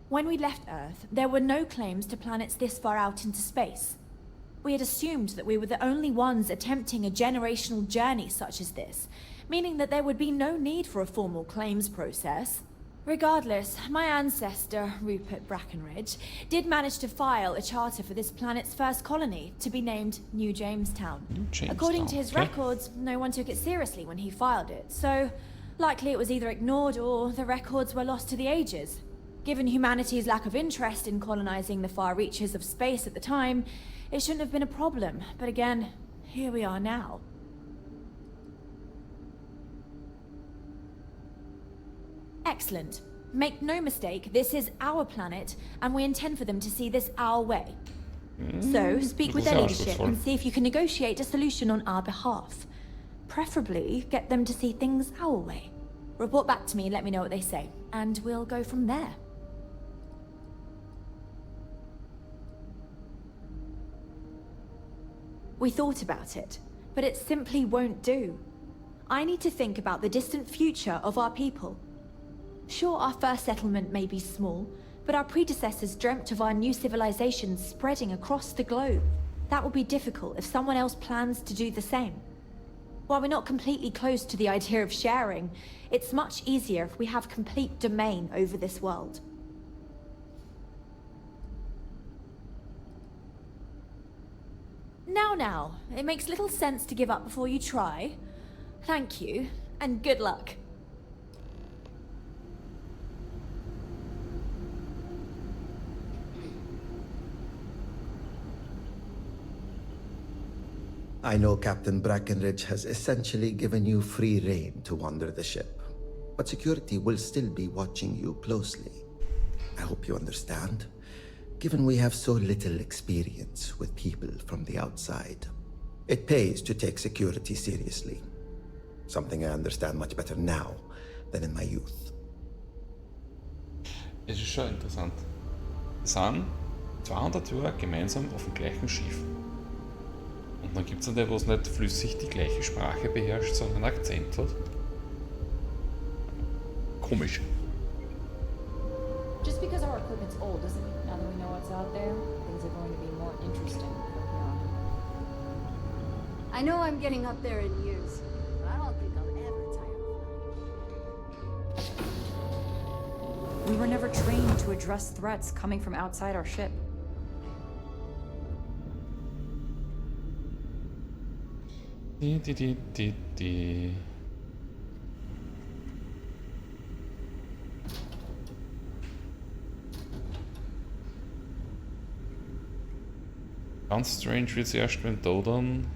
When we left Earth, there were no claims to planets this far out into space. We had assumed that we were the only ones attempting a generational journey such as this, meaning that there would be no need for a formal claims process. Regardless, my ancestor, Rupert Brackenridge, did manage to file a charter for this planet's first colony, to be named New Jamestown. According to his records, no one took it seriously when he filed it, so likely it was either ignored or the records were lost to the ages. Given humanity's lack of interest in colonizing the far reaches of space at the time, it shouldn't have been a problem, but again, here we are now. Excellent. Make no mistake, this is our planet, and we intend for them to see this our way. So, speak with their leadership and see if you can negotiate a solution on our behalf. Preferably, get them to see things our way. Report back to me and let me know what they say, and we'll go from there. We thought about it, but it simply won't do. I need to think about the distant future of our people. Sure, our first settlement may be small, but our predecessors dreamt of our new civilization spreading across the globe. That will be difficult if someone else plans to do the same. While we're not completely close to the idea of sharing, it's much easier if we have complete domain over this world. Now. It makes little sense to give up before you try. Thank you, and good luck. I know Captain Brackenridge has essentially given you free rein to wander the ship, but security will still be watching you closely. I hope you understand, given we have so little experience with people from the outside. It pays to take security seriously, something I understand much better now than in my youth. Es ist schon interessant. Wir sind 200 Jahre gemeinsam auf dem gleichen Schiff. Und dann gibt es einen, wo es nicht flüssig die gleiche Sprache beherrscht, sondern einen Akzent hat. Komisch. Just because our equipment's old doesn't mean now that we know what's out there, things are going to be more interesting from here on. I know I'm getting up there in years, but I don't think I'll ever tire of We were never trained to address threats coming from outside our ship. Ganz strange wird es erst, wenn da dann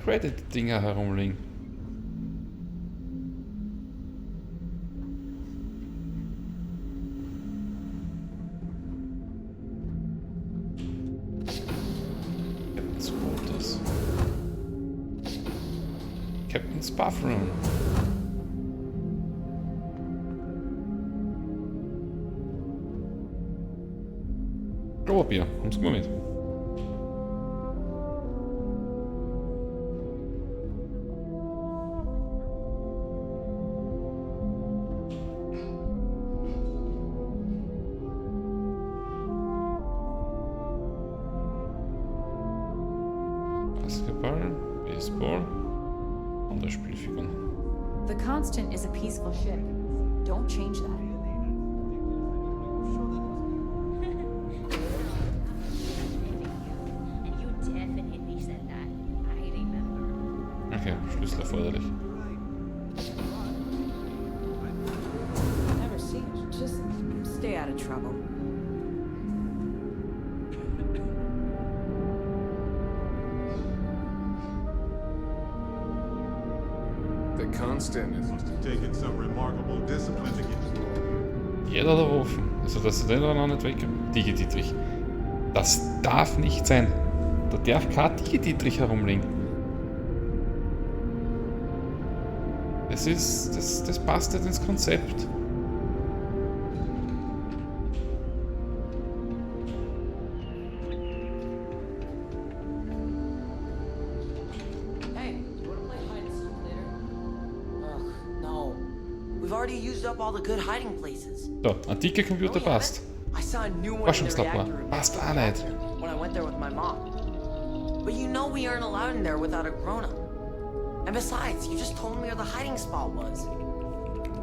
Credit-Dinger herumliegen. Captain's Quarters. Captain's Bathroom. Klopapier, kommst du mal mit? Basketball, Baseball, andere Spielfiguren. The Constant is a peaceful ship. Don't change that. Okay, Schlüssel erforderlich. Never seen it. Just stay out of trouble. The Constant must have taken some remarkable discipline to get you all here. Jeder da offen. Also, dass du den da noch nicht weg... Digi-Dietrich. Das darf nicht sein. Da darf kein Digi-Dietrich herumliegen. Das passt nicht ins Konzept. Hey, do you want to play hide and seek later? Ugh, no. We've already used up all the good hiding places. So, antike Computer passt. I saw a new one in the Forschungslabor. reactor room Passt auch nicht. when I went there with my mom. But you know we aren't allowed in there without a grown-up. And besides, you just told me where the hiding spot was.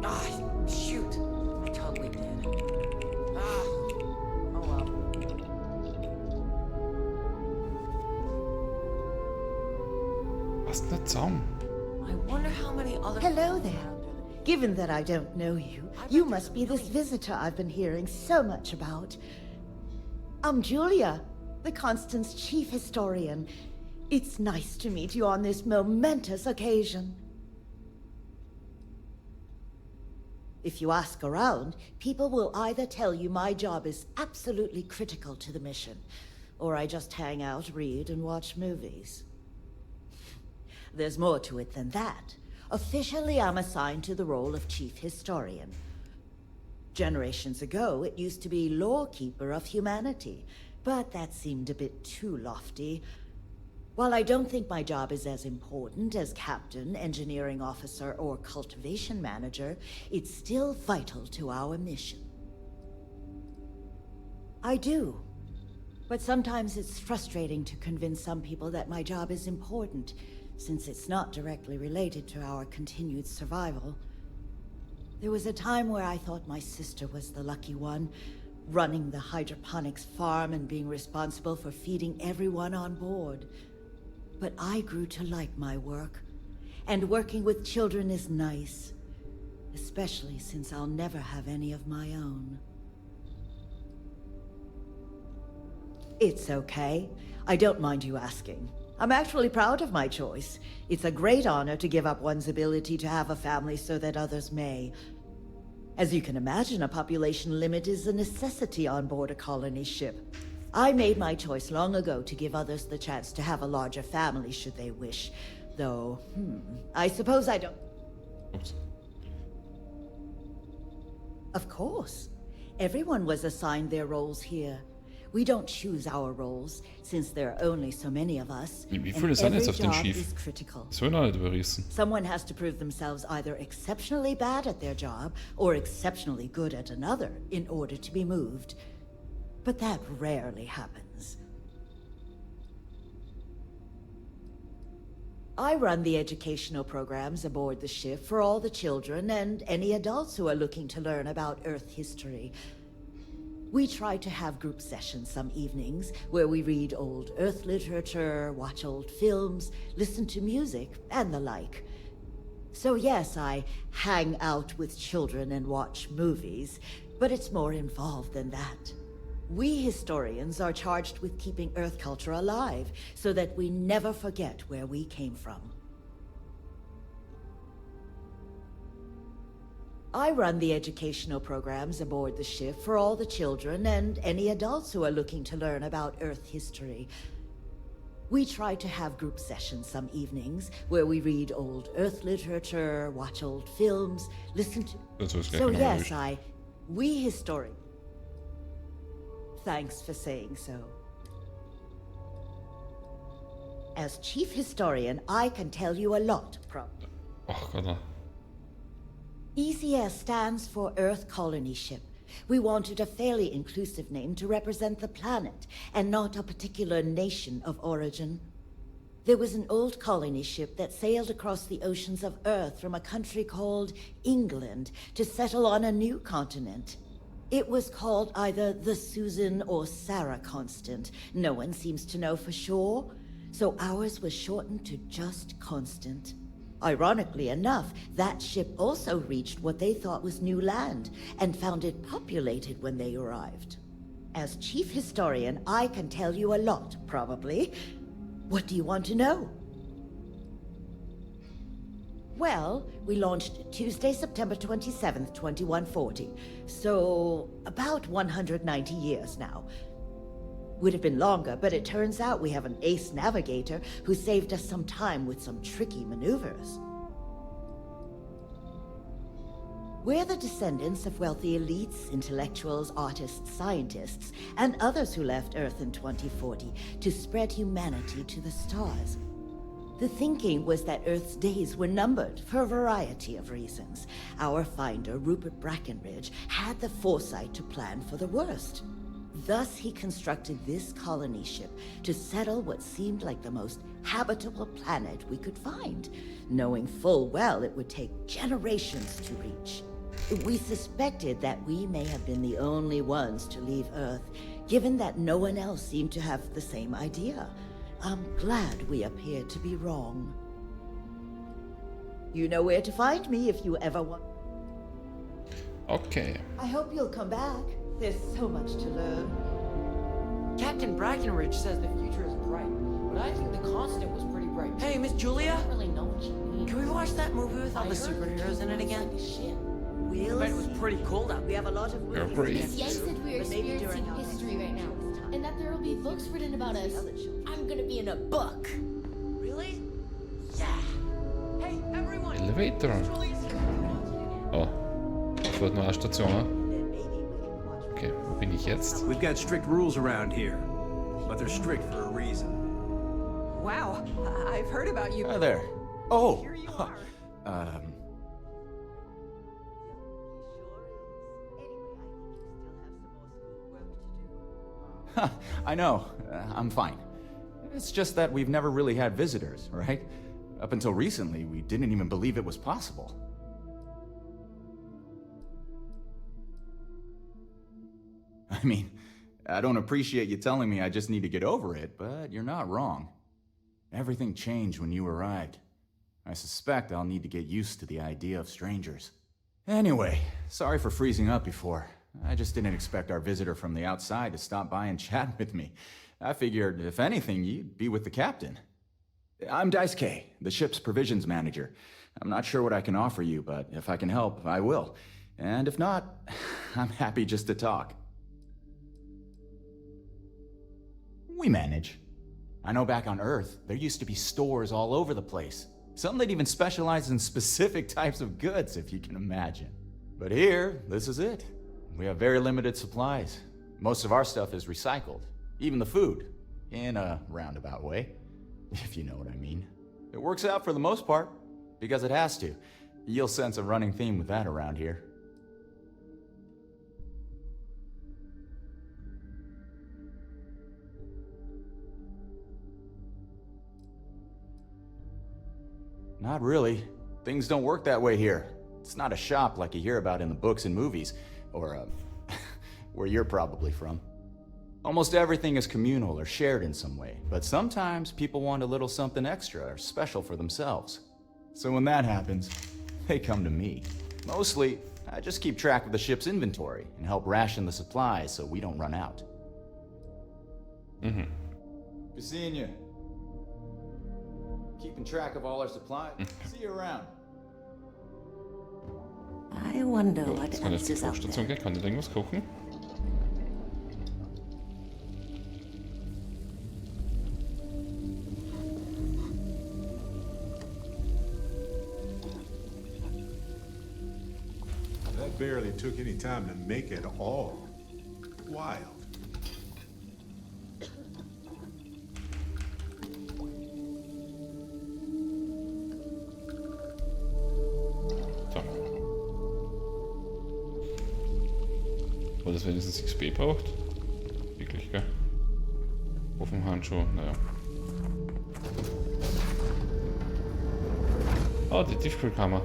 Ah, shoot. I totally did. Ah, oh well. Passt nicht zusammen. I wonder how many other... Hello there. Given that I don't know you, you must be this visitor I've been hearing so much about. I'm Julia, the Constant's chief historian. It's nice to meet you on this momentous occasion. If you ask around, people will either tell you my job is absolutely critical to the mission, or I just hang out, read, and watch movies. There's more to it than that. Officially, I'm assigned to the role of chief historian. Generations ago, it used to be lawkeeper of humanity, but that seemed a bit too lofty. While I don't think my job is as important as captain, engineering officer, or cultivation manager, it's still vital to our mission. I do. But sometimes it's frustrating to convince some people that my job is important, since it's not directly related to our continued survival. There was a time where I thought my sister was the lucky one, running the hydroponics farm and being responsible for feeding everyone on board. But I grew to like my work, and working with children is nice, especially since I'll never have any of my own. It's okay. I don't mind you asking. I'm actually proud of my choice. It's a great honor to give up one's ability to have a family so that others may. As you can imagine, a population limit is a necessity on board a colony ship. I made my choice long ago to give others the chance to have a larger family should they wish. Though, I suppose I don't... Oops. Of course. Everyone was assigned their roles here. We don't choose our roles, since there are only so many of us. Wie viele sind jetzt auf den job Schiff? is critical. Das will ich noch nicht überrissen. Someone has to prove themselves either exceptionally bad at their job or exceptionally good at another in order to be moved. But that rarely happens. I run the educational programs aboard the ship for all the children and any adults who are looking to learn about Earth history. We try to have group sessions some evenings where we read old Earth literature, watch old films, listen to music, and the like. So yes, I hang out with children and watch movies, but it's more involved than that. We historians are charged with keeping Earth culture alive so that we never forget where we came from. I run the educational programs aboard the ship for all the children and any adults who are looking to learn about Earth history. We try to have group sessions some evenings where we read old Earth literature, watch old films, listen to... So yes, we historians... Thanks for saying so. As chief historian, I can tell you a lot, Oh, Gott. ECS stands for Earth Colony Ship. We wanted a fairly inclusive name to represent the planet, and not a particular nation of origin. There was an old colony ship that sailed across the oceans of Earth from a country called England to settle on a new continent. It was called either the Susan or Sarah Constant. No one seems to know for sure, so ours was shortened to just Constant. Ironically enough, that ship also reached what they thought was new land, and found it populated when they arrived. As chief historian, I can tell you a lot, probably. What do you want to know? Well, we launched Tuesday, September 27th, 2140. So, about 190 years now. Would have been longer, but it turns out we have an ace navigator who saved us some time with some tricky maneuvers. We're the descendants of wealthy elites, intellectuals, artists, scientists, and others who left Earth in 2040 to spread humanity to the stars. The thinking was that Earth's days were numbered for a variety of reasons. Our finder, Rupert Brackenridge, had the foresight to plan for the worst. Thus, he constructed this colony ship to settle what seemed like the most habitable planet we could find, knowing full well it would take generations to reach. We suspected that we may have been the only ones to leave Earth, given that no one else seemed to have the same idea. I'm glad we appeared to be wrong. You know where to find me if you ever want. Okay. I hope you'll come back. There's so much to learn. Captain Brackenridge says the future is bright, but I think the constant was pretty bright. Hey, Miss Julia? I don't really know what you mean. Can we watch that movie with all the superheroes in it again? I bet it was pretty cold out. We have a lot of You're great. Yang said we're experiencing history right now, and that there will be books written about us. I'm gonna be in a book. Really? Yeah. Hey, everyone! Elevator. Oh. Das wird nur eine Station, ne? Okay, wo bin ich jetzt? We've got strict rules around here, but they're strict for a reason. Wow, I've heard about you. Hi there. Oh. Here you are. I know. I'm fine. It's just that we've never really had visitors, right? Up until recently, we didn't even believe it was possible. I mean, I don't appreciate you telling me I just need to get over it, but you're not wrong. Everything changed when you arrived. I suspect I'll need to get used to the idea of strangers. Anyway, sorry for freezing up before. I just didn't expect our visitor from the outside to stop by and chat with me. I figured, if anything, you'd be with the captain. I'm Daisuke, the ship's provisions manager. I'm not sure what I can offer you, but if I can help, I will. And if not, I'm happy just to talk. We manage. I know back on Earth, there used to be stores all over the place. Some that even specialize in specific types of goods, if you can imagine. But here, this is it. We have very limited supplies. Most of our stuff is recycled. Even the food. In a roundabout way, if you know what I mean. It works out for the most part, because it has to. You'll sense a running theme with that around here. Not really. Things don't work that way here. It's not a shop like you hear about in the books and movies, or, where you're probably from. Almost everything is communal or shared in some way, but sometimes people want a little something extra or special for themselves. So when that happens, they come to me. Mostly, I just keep track of the ship's inventory and help ration the supplies so we don't run out. Mhm. Good seeing you. Keeping track of all our supplies. See you around. I wonder So, what jetzt kann ich else zur is out Kochstation there. gehen. Kann ich irgendwas kochen? That barely took any time to make at all. Wild. So. Weil das wenigstens XP braucht. Wirklich, gell? Ofenhandschuh, naja. Oh, die Tiefkühlkammer.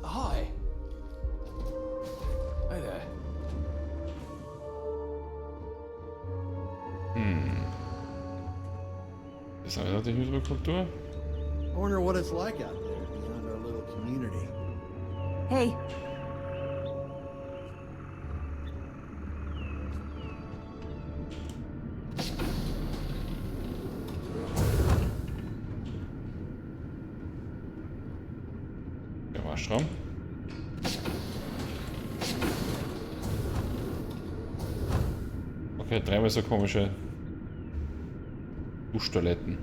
Hi. Hi there. Ist auch wieder die Hydrokultur? I wonder what it's like out there beyond our little community. Hey, Der Waschraum. Okay, dreimal so komische Duschtoiletten.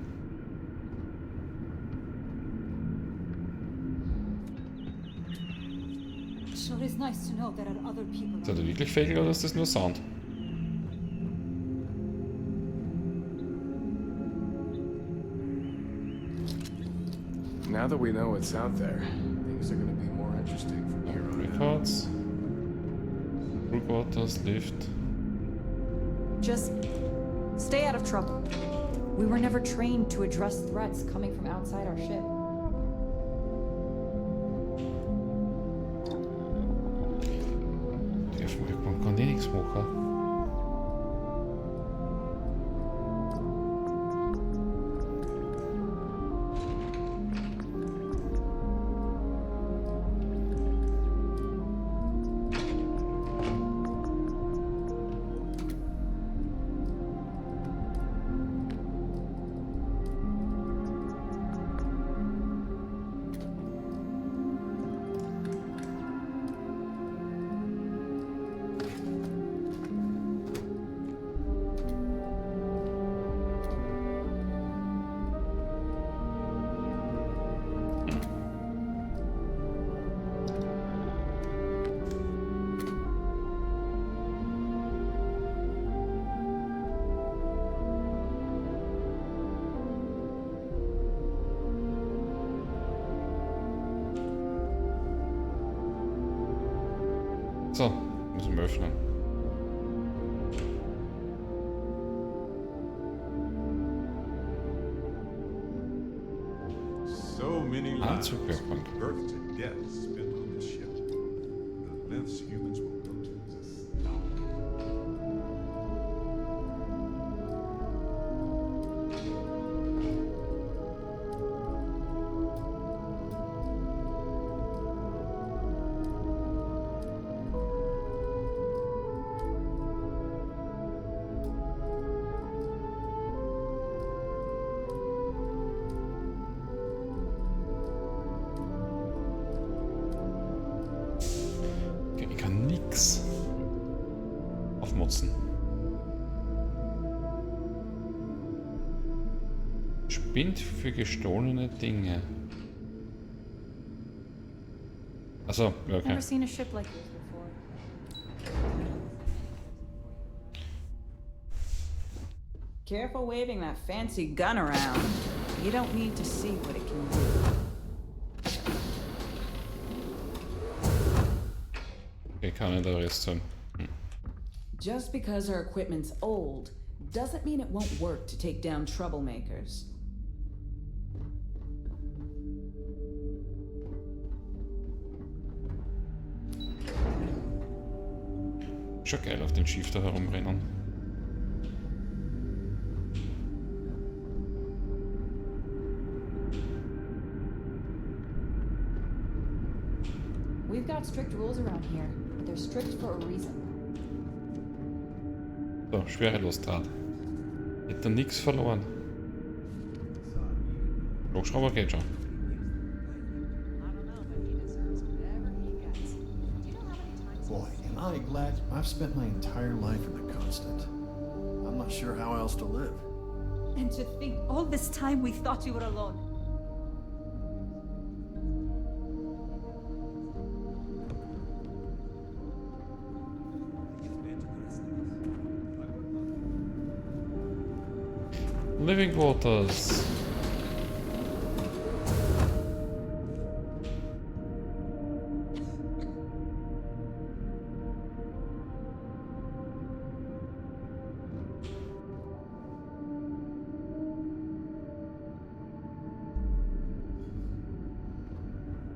Sure is nice to know there are other people. Sind das wirklich Vögel oder ist das nur Sound? Now that we know what's out there, things are gonna be more interesting from here on out. Records. Brookwater's Lift. Just stay out of trouble. We were never trained to address threats coming from outside our ship. Man kann eh nichts machen. So, müssen wir öffnen. many lives, Anzugwerkbank. from birth to death, spent on this ship. The lengths humans will go to is astounding. Okay, ich kann nix aufmotzen. Spind für gestohlene Dinge. Also, ja, okay. Never seen a ship like this before. Careful waving that fancy gun around. You don't need to see what it can do. Okay, kann ich da Rest sein. Just because our equipment's old doesn't mean it won't work to take down troublemakers. Schon geil auf den Schiff da herumrennen. We've got strict rules around here, but they're strict for a reason. So, Schwerelostrad. Hätte nix verloren. Hochschrauber geht schon. Boy, am I glad I've spent my entire life in the constant. I'm not sure how else to live. And to think all this time we thought you were alone. Living Waters.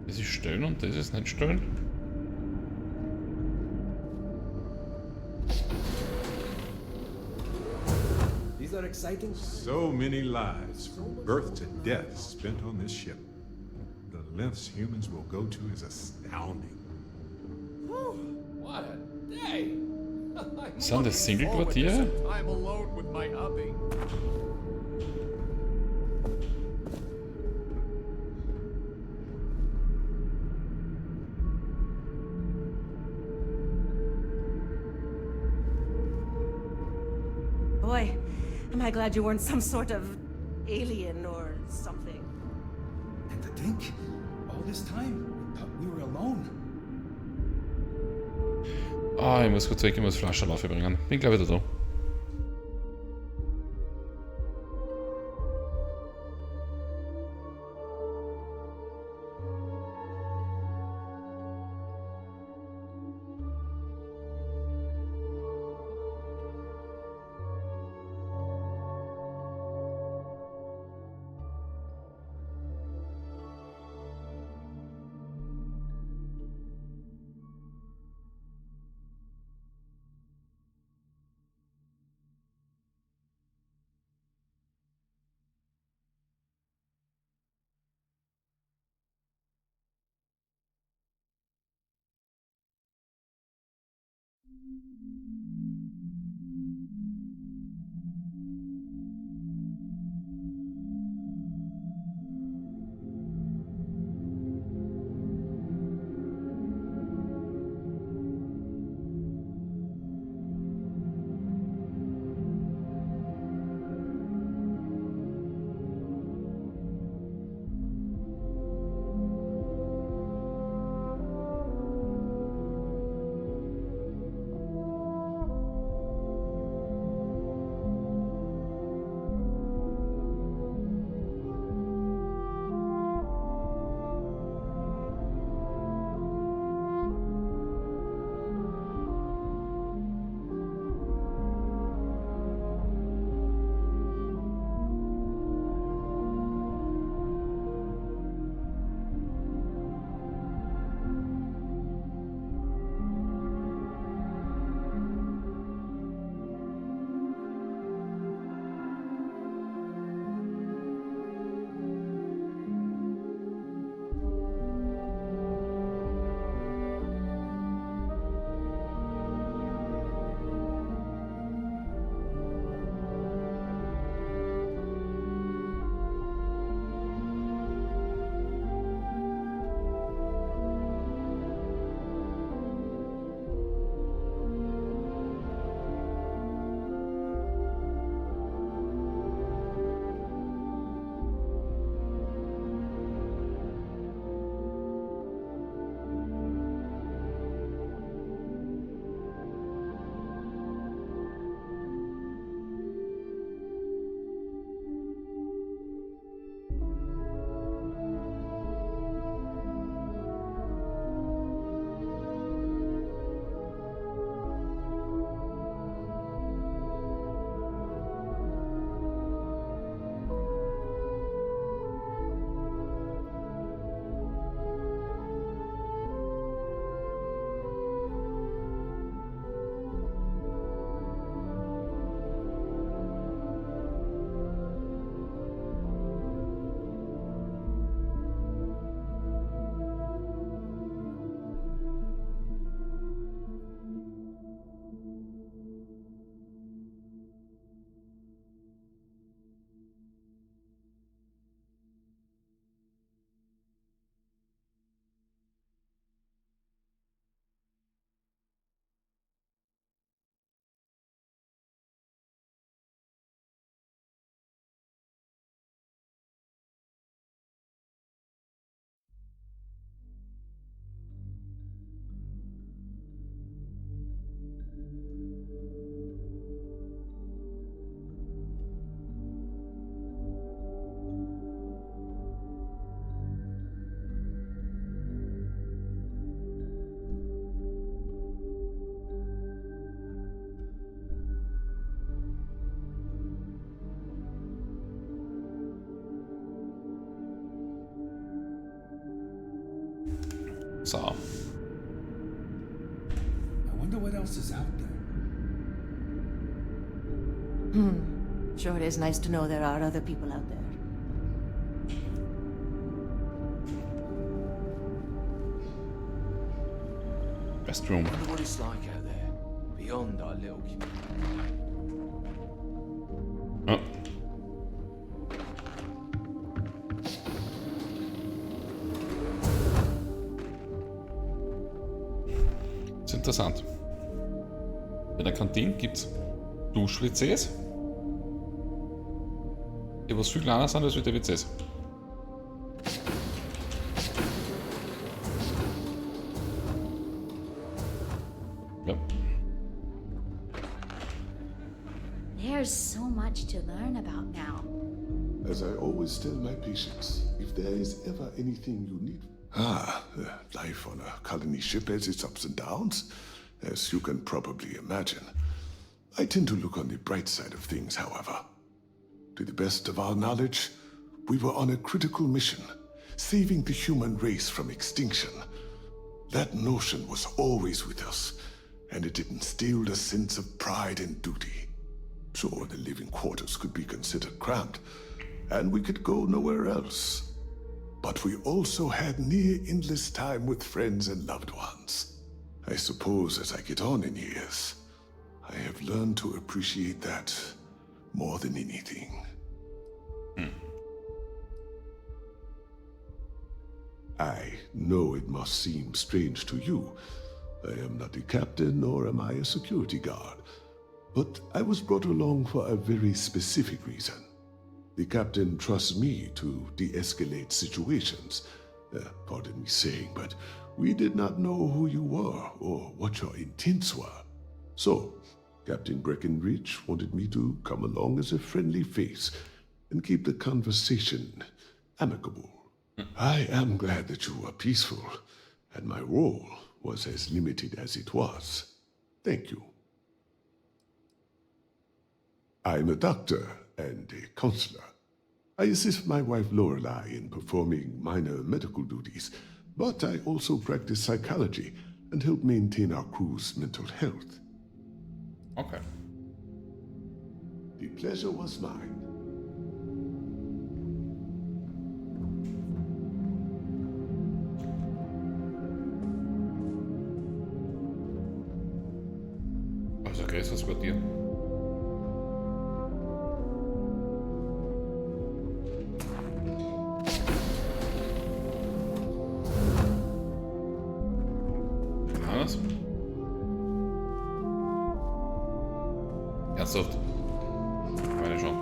Das ist stellen und das ist nicht stellen. These are exciting. So many lives, from birth to death, spent on this ship. The lengths humans will go to is astounding. What a day! Sind das Single-Quartiere? Time alone with my hubby. Boy, am I glad you weren't some sort of alien or something. And to think, all this time, we were alone. Ah, ich muss kurz weg, ich muss Flaschenlaufe bringen. Bin gleich wieder da. So. I wonder what else is out there. Sure, it is nice to know there are other people out there. Best room. I wonder what it's like out there, beyond our little... Oh. Das ist interessant. In der Kantine gibt es Dusch-WCs, die was viel kleiner sind als wie die WCs. Ja. There's so much to learn about now. As I always tell my patients, if there is ever anything you need... life on a colony ship has its ups and downs, as you can probably imagine. I tend to look on the bright side of things, however. To the best of our knowledge, we were on a critical mission, saving the human race from extinction. That notion was always with us, and it instilled a sense of pride and duty. Sure, the living quarters could be considered cramped, and we could go nowhere else. But we also had near endless time with friends and loved ones. I suppose as I get on in years, I have learned to appreciate that more than anything. I know it must seem strange to you. I am not a captain, nor am I a security guard. But I was brought along for a very specific reason. The captain trusts me to de-escalate situations. Pardon me saying, but we did not know who you were or what your intents were. So, Captain Breckenridge wanted me to come along as a friendly face and keep the conversation amicable. I am glad that you were peaceful, and my role was as limited as it was. Thank you. I'm a doctor and a counselor. I assist my wife Lorelei in performing minor medical duties, but I also practice psychology and help maintain our crew's mental health. Okay. The pleasure was mine. Also Chris, was bei dir? Was? Ernsthaft? Ich meine schon.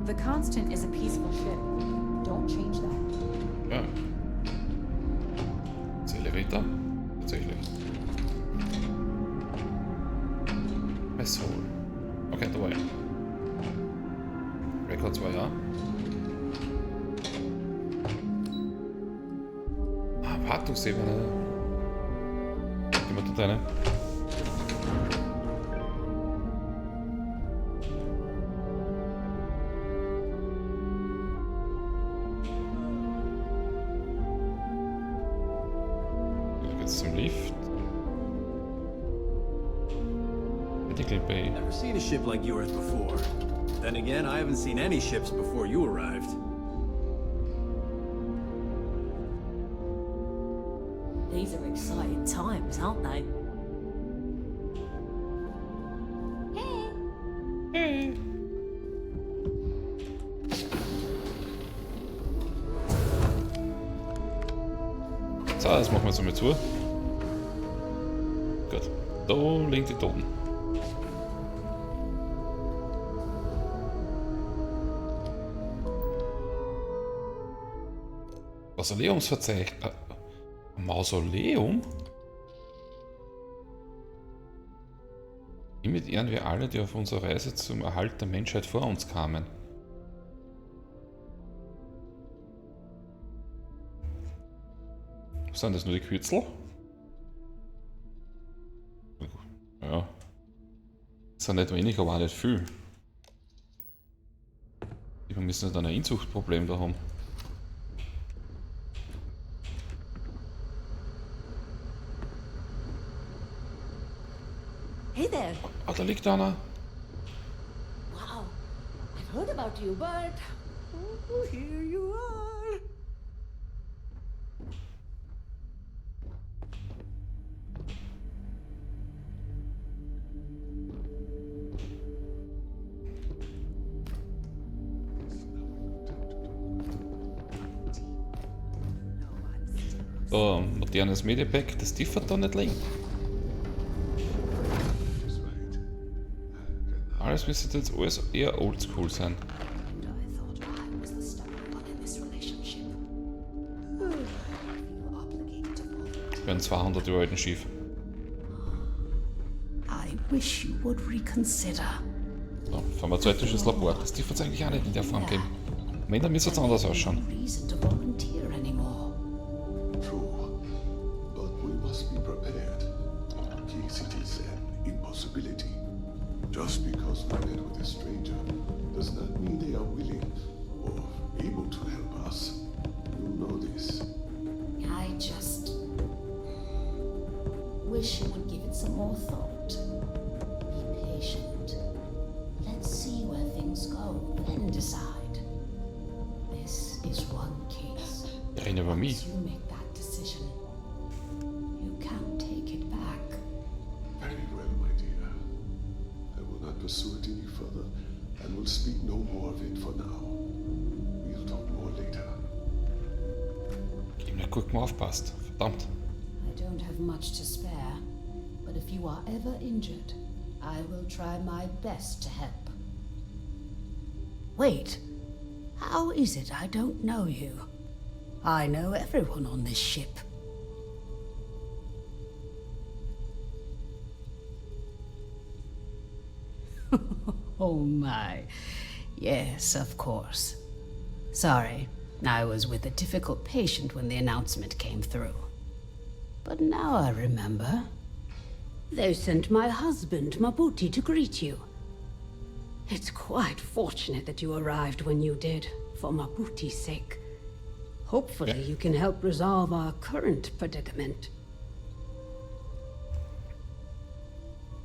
The Constant is a peaceful ship. Don't change that. Ja. Das Elevator? Tatsächlich. Messhole. Okay, da war ja. Records war ja. Wartungsebene. Gehen wir da rein. Hier geht's zum Lift. Medical Bay. Never seen a ship like yours before. Then again, I haven't seen any ships before you arrived. These are exciting times, aren't they? Hey. So, das machen wir jetzt einmal zu. Gut. Da liegen die Toten. Mausoleumsverzeichnis. Mausoleum? Hiermit ehren wir alle, die auf unserer Reise zum Erhalt der Menschheit vor uns kamen. Sind das nur die Kürzel? Ja. Das sind nicht wenig, aber auch nicht viel. Wir müssen nicht ein Inzuchtproblem da haben. Hey there. Ah, da liegt einer. Wow. I've heard about you, but here you are. So, modernes Medipack, das differt da nicht liegen. Alles müsste jetzt alles eher oldschool sein. Für ein 200 Jahre alten Schiff. I wish you would reconsider. So, pharmazeutisches Labor, das differt es eigentlich auch nicht in der Form geben. Am Ende müsste es anders ausschauen. Just because we met with a stranger does not mean they are willing or able to help us. You know this. I just wish you would give it some more thought. Be patient. Let's see where things go, then decide. This is one case. Once you make that decision, you can't take it back. Very well, my dear. I will not pursue it any further, and will speak no more of it for now. We'll talk more later. Ich hab nicht gut mal aufpasst. Verdammt. I don't have much to spare, but if you are ever injured, I will try my best to help. Wait, how is it I don't know you? I know everyone on this ship. Oh my. Yes, of course. Sorry, I was with a difficult patient when the announcement came through. But now I remember. They sent my husband, Mabuti, to greet you. It's quite fortunate that you arrived when you did, for Mabuti's sake. Hopefully you can help resolve our current predicament.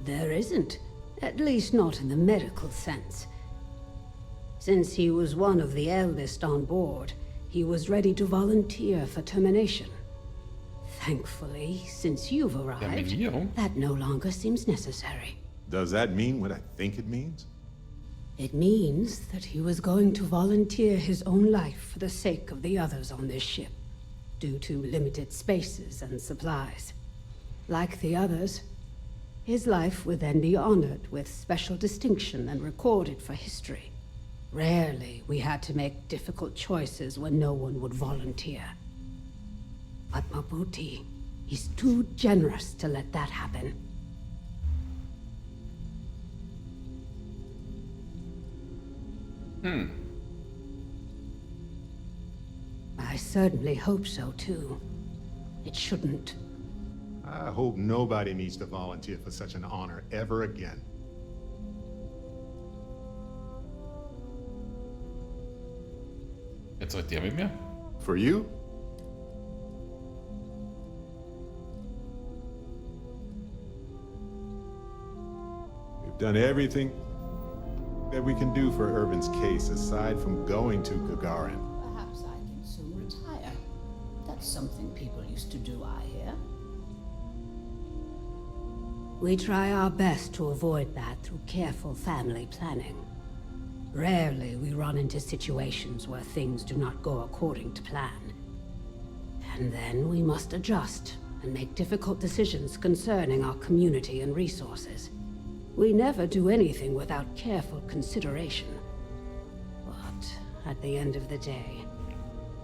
There isn't. At least not in the medical sense. Since he was one of the eldest on board, he was ready to volunteer for termination. Thankfully, since you've arrived, that no longer seems necessary. Does that mean what I think it means? It means that he was going to volunteer his own life for the sake of the others on this ship, due to limited spaces and supplies. Like the others, his life would then be honored with special distinction and recorded for history. Rarely we had to make difficult choices when no one would volunteer. But Mabuti, he's too generous to let that happen. I certainly hope so too. It shouldn't. I hope nobody needs to volunteer for such an honor ever again. Jetzt redet der mit mir? For you? We've done everything that we can do for Irvin's case aside from going to Gagarin. Perhaps I can soon retire. That's something people used to do, I hear. We try our best to avoid that through careful family planning. Rarely we run into situations where things do not go according to plan. And then we must adjust and make difficult decisions concerning our community and resources. We never do anything without careful consideration. But at the end of the day,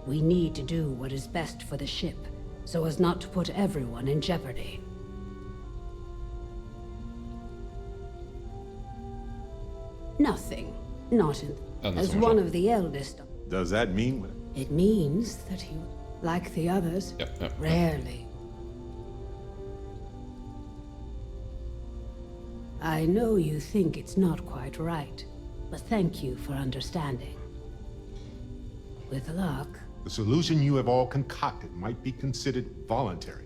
we need to do what is best for the ship, so as not to put everyone in jeopardy. Nothing. Not in... As one of the eldest... Does that mean... It means that he, like the others, rarely... I know you think it's not quite right, but thank you for understanding. With luck. The solution you have all concocted might be considered voluntary.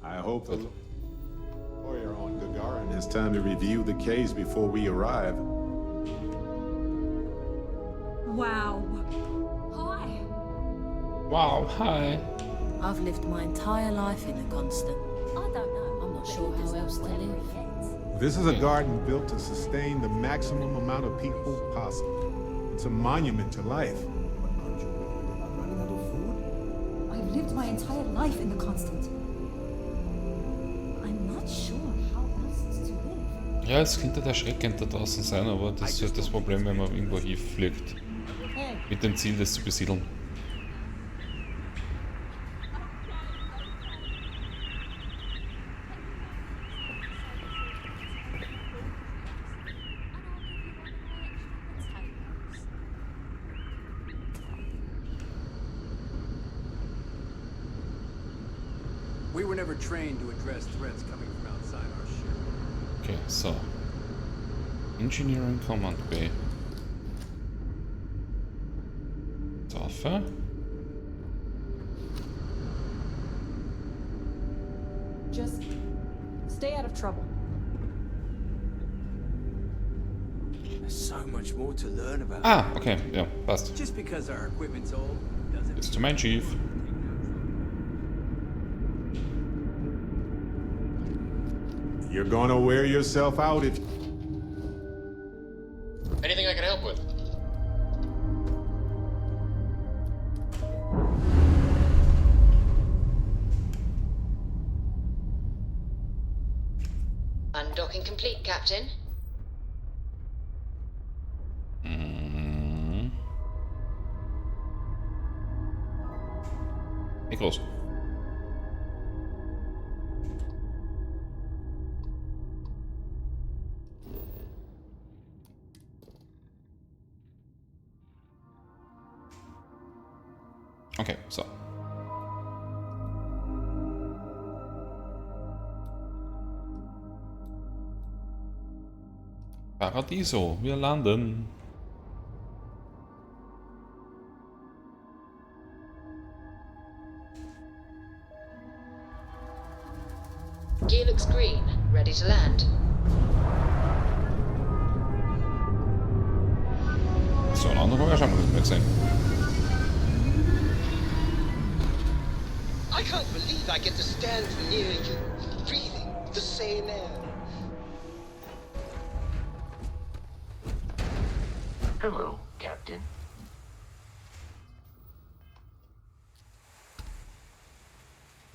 I hope the lawyer on Gagarin has time to review the case before we arrive. Wow. Hi. Wow, hi. I've lived my entire life in a constant. I don't know. I'm not sure how else to live. This is a garden built to sustain the maximum amount of people possible. It's a monument to life. I've lived my entire life in the constant. I'm not sure how else to live. Ja, es könnte erschreckend da draußen sein, aber das ist halt das Problem, wenn man irgendwo hinfliegt. Mit dem Ziel, das zu besiedeln. We were never trained to address threats coming from outside our ship. Okay, so. Engineering Command Bay. Tafel. Just stay out of trouble. There's so much more to learn about. Ah, okay, ja, passt. Just because our equipment's old doesn't. It's to mein Chief. You're gonna wear yourself out if... Anything I can help with? Undocking complete, Captain. Niet los. Okay, so. Paradiso, wir landen. Gear looks green, ready to land. So, een andere waar zou ik zijn. I can't believe I get to stand near you, breathing the same air. Hello, Captain.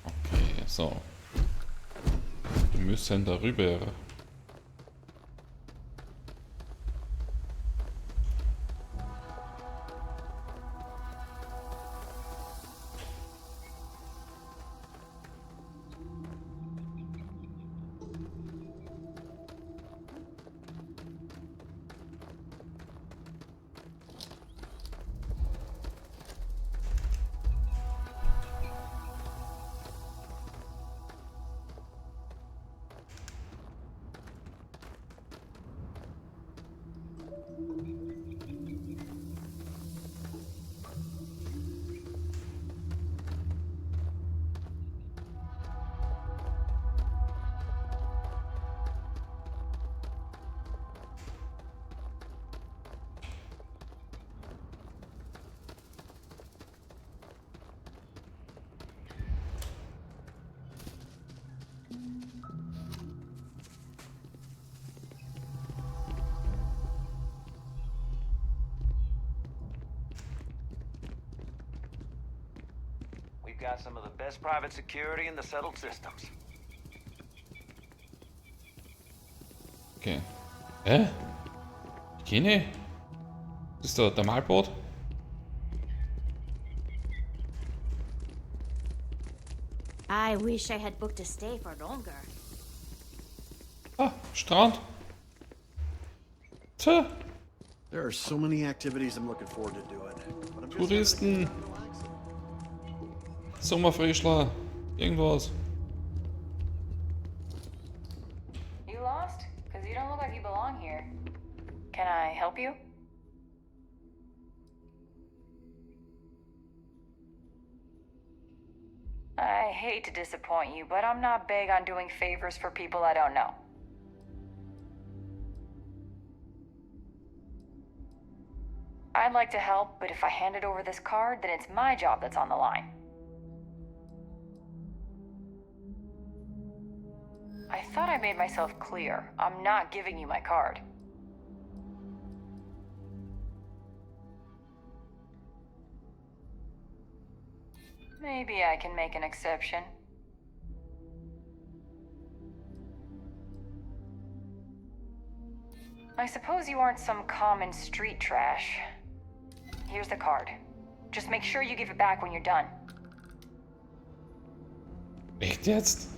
Okay, so. Wir müssen darüber. We've got some of the best private security in the settled systems. Okay. Hä? Kenne? Ist da der Malboot? I wish I had booked a stay for longer. Ah, Strand. Tja. There are so many activities I'm looking forward to doing. But I'm just Touristen. Sommerfrischler. Irgendwas. You lost? Because you don't look like you belong here. Can I help you? I hate to disappoint you, but I'm not big on doing favors for people I don't know. I'd like to help, but if I handed over this card, then it's my job that's on the line. I thought I made myself clear. I'm not giving you my card. Maybe I can make an exception. I suppose you aren't some common street trash. Here's the card. Just make sure you give it back when you're done. Echt jetzt?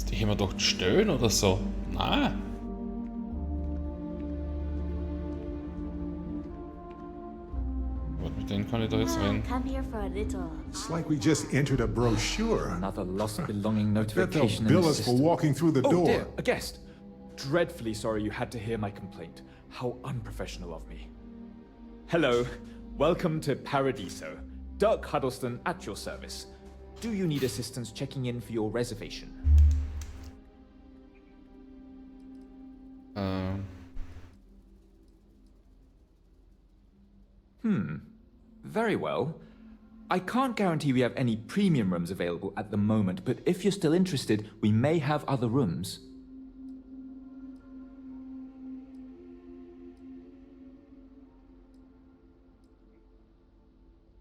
Die haben wir doch stehen oder so. Nein. Mit denen kann ich da jetzt reden. Come here for a little. It's like we just entered a brochure. Another lost belonging Bet they'll notification in bill the us for system. walking through the Oh door. dear, a guest. Dreadfully sorry you had to hear my complaint. How unprofessional of me. Hello, welcome to Paradiso. Dirk Huddleston at your service. Do you need assistance checking in for your reservation? Very well. I can't guarantee we have any premium rooms available at the moment, but if you're still interested, we may have other rooms.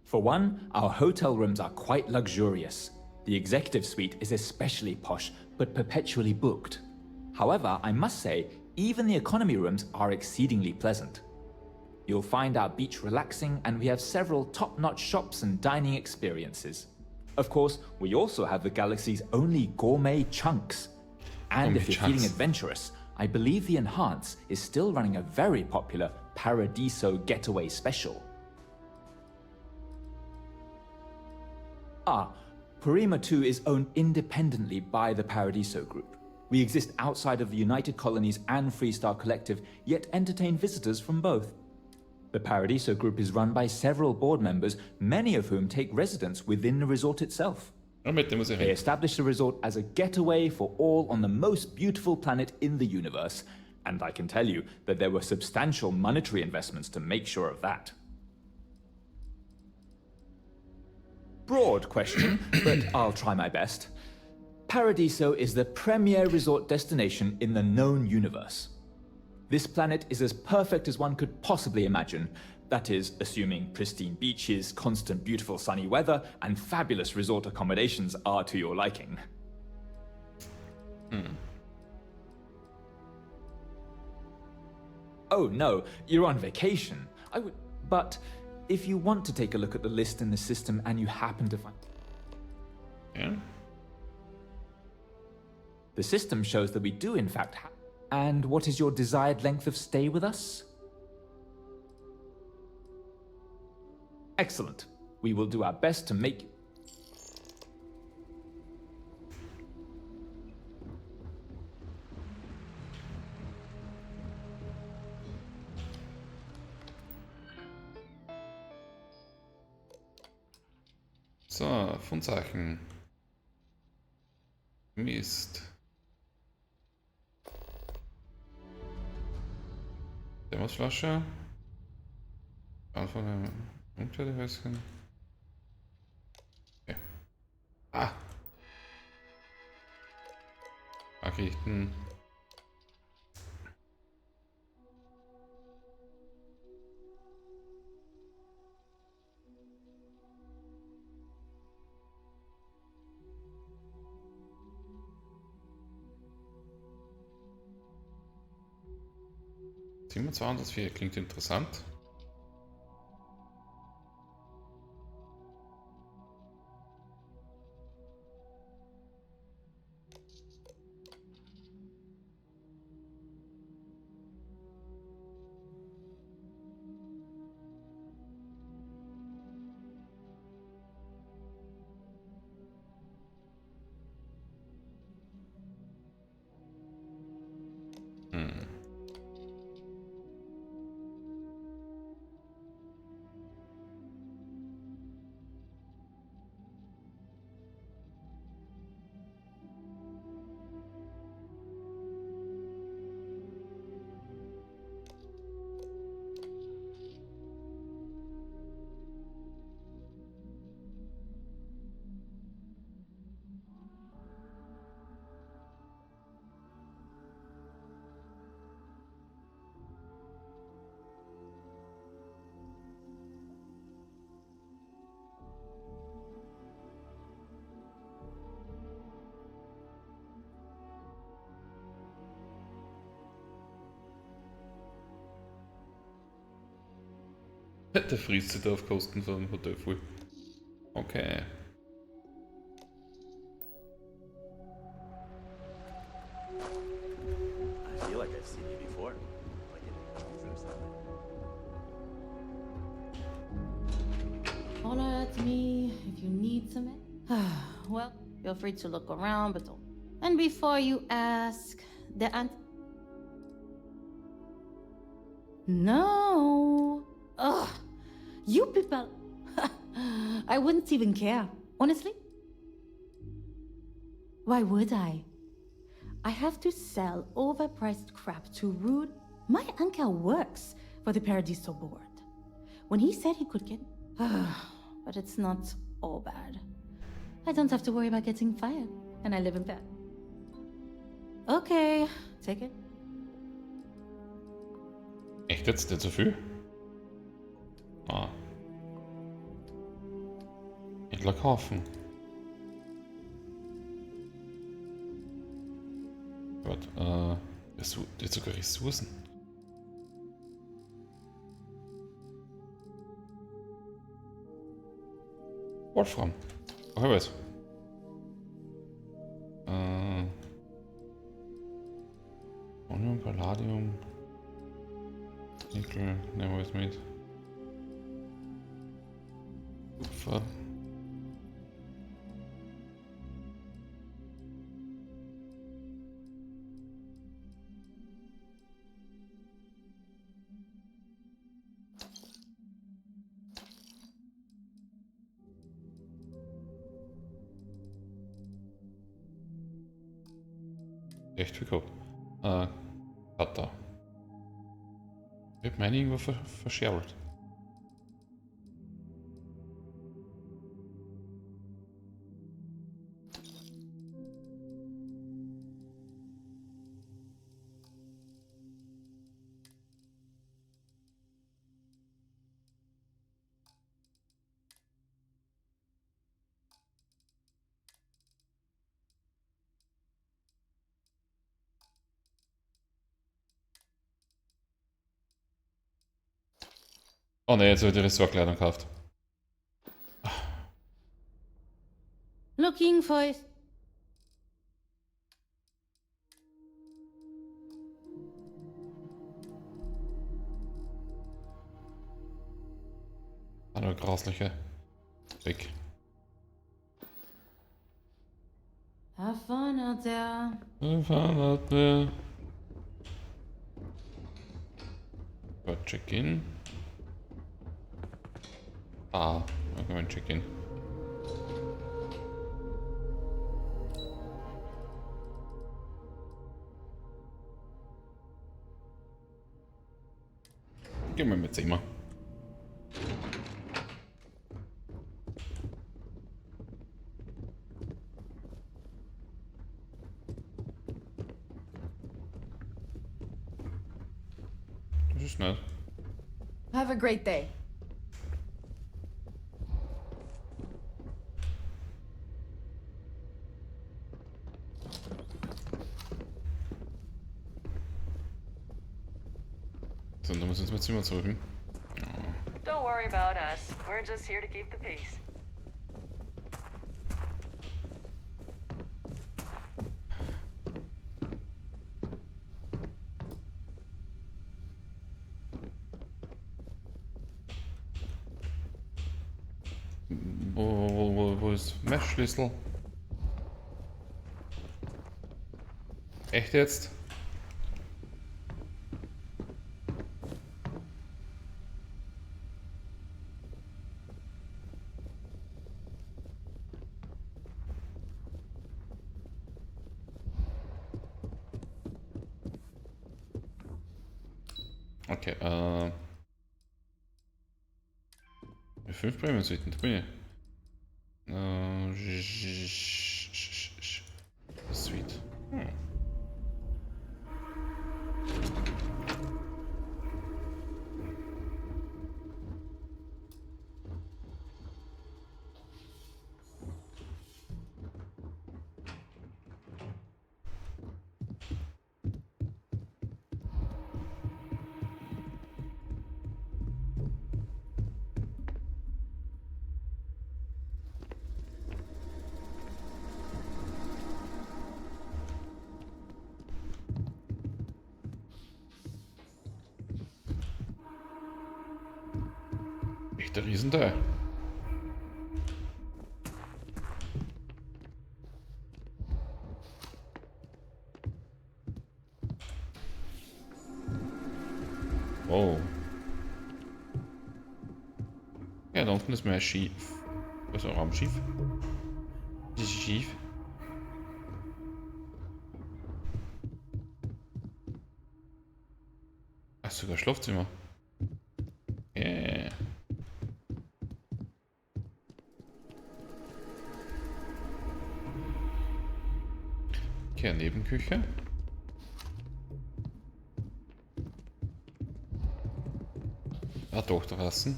For one, our hotel rooms are quite luxurious. The executive suite is especially posh, but perpetually booked. However, I must say, even the economy rooms are exceedingly pleasant. You'll find our beach relaxing, and we have several top-notch shops and dining experiences. Of course, we also have the galaxy's only gourmet chunks. And if you're feeling adventurous, I believe the Enhance is still running a very popular Paradiso Getaway Special. Purima 2 is owned independently by the Paradiso Group. We exist outside of the United Colonies and Freestar Collective, yet entertain visitors from both. The Paradiso Group is run by several board members, many of whom take residence within the resort itself. They established the resort as a getaway for all on the most beautiful planet in the universe, and I can tell you that there were substantial monetary investments to make sure of that. Broad question, but I'll try my best. Paradiso is the premier resort destination in the known universe. This planet is as perfect as one could possibly imagine. That is, assuming pristine beaches, constant beautiful sunny weather, and fabulous resort accommodations are to your liking. Oh no, you're on vacation. But if you want to take a look at the list in the system and you happen to find... The system shows that we do in fact have... And what is your desired length of stay with us? Excellent. We will do our best to make... So, Fundzeichen. Mist. Dämmersflasche. Anfang der Umkleidehäuschen. Okay. Nachrichten. Das klingt interessant. Der frisst sich da auf Kosten von dem Hotel voll. Okay. I feel like I've seen you before. Like in movies or something. Holler at me if you need some. Well, feel free to look around, but don't. And before you ask, the No. Ugh. You people. I wouldn't even care, honestly. Why would I? I have to sell overpriced crap to Rude. My uncle works for the Paradiso board. When he said he could get... but it's not all bad. I don't have to worry about getting fired, and I live in bed. Okay, take it. Echt jetzt? Nicht so viel? Ah. Händler kaufen. Gott, der hat sogar Ressourcen. Wolfram. Ach, ich weiß. Onium, Palladium. Nickel, nehmen wir jetzt mit. Kupfer. Echt viel gehabt. Hat da. Ich hab meine irgendwo verscherrt. Oh ne, jetzt habe ich die Ressortkleidung gekauft. Looking for... Eine grausliche. Weg. Have fun out there. Have fun out there. Gut, Check-in. Ah, irgendwann Check-in. Gehen wir mit Zimmer. Das ist nett. Have a great day. So, dann müssen wir ins Zimmer zurück. Don't worry about us. We're just here to keep the peace. Wo ist Messschlüssel? Echt jetzt? Okay, 5 Premium-Suiten, da bin ich. Sweet. Echt ein Riesenteil. Wow. Ja, da unten ist mein Schiff. Also Raumschiff. Dieses Schiff. Ach, sogar Schlafzimmer. Yeah. Okay, Nebenküche. Ah, doch, draußen.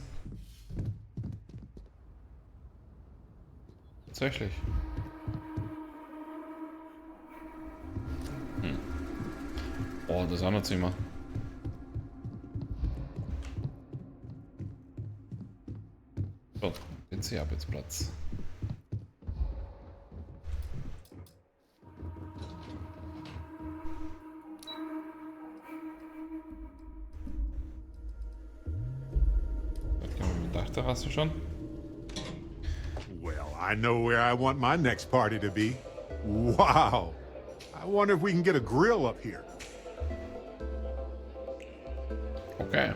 Tatsächlich. Oh, das andere Zimmer. So, PC-Arbeitsplatz. Da gehen wir mit Dachterrasse schon. Well, I know where I want my next party to be. Wow! I wonder if we can get a grill up here. Okay,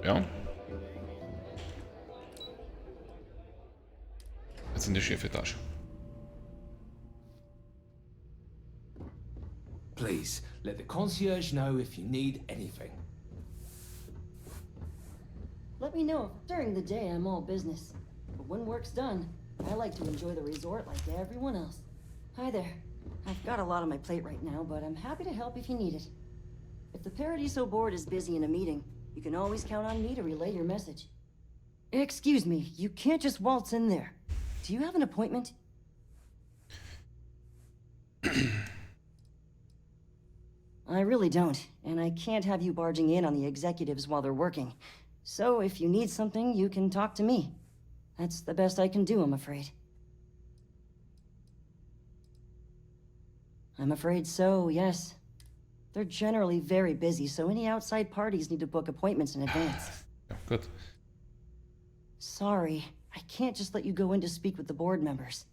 ja. Jetzt in die Chefetage. Please, let the concierge know if you need anything. Let me know if during the day I'm all business. But when work's done, I like to enjoy the resort like everyone else. Hi there. I've got a lot on my plate right now, but I'm happy to help if you need it. If the Paradiso board is busy in a meeting, you can always count on me to relay your message. Excuse me, you can't just waltz in there. Do you have an appointment? I really don't, and I can't have you barging in on the executives while they're working. So if you need something, you can talk to me. That's the best I can do, I'm afraid. I'm afraid so, yes. They're generally very busy, so any outside parties need to book appointments in advance. Ja, gut. Sorry, I can't just let you go in to speak with the board members.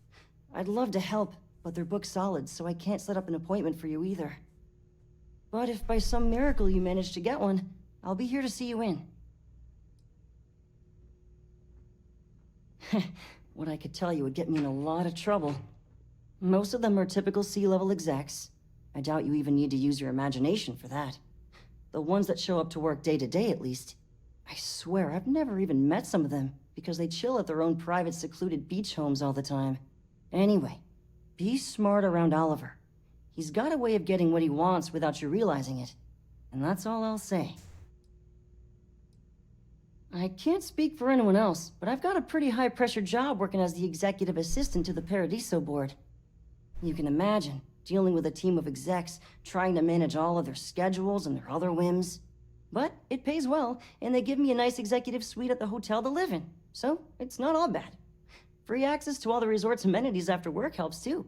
I'd love to help, but they're booked solid, so I can't set up an appointment for you either. But if by some miracle you manage to get one, I'll be here to see you in. What I could tell you would get me in a lot of trouble. Most of them are typical C-level execs. I doubt you even need to use your imagination for that. The ones that show up to work day to day, at least. I swear, I've never even met some of them, because they chill at their own private secluded beach homes all the time. Anyway, be smart around Oliver. He's got a way of getting what he wants without you realizing it. And that's all I'll say. I can't speak for anyone else, but I've got a pretty high-pressure job working as the executive assistant to the Paradiso board. You can imagine, dealing with a team of execs, trying to manage all of their schedules and their other whims. But it pays well, and they give me a nice executive suite at the hotel to live in, so it's not all bad. Free access to all the resort's amenities after work helps too.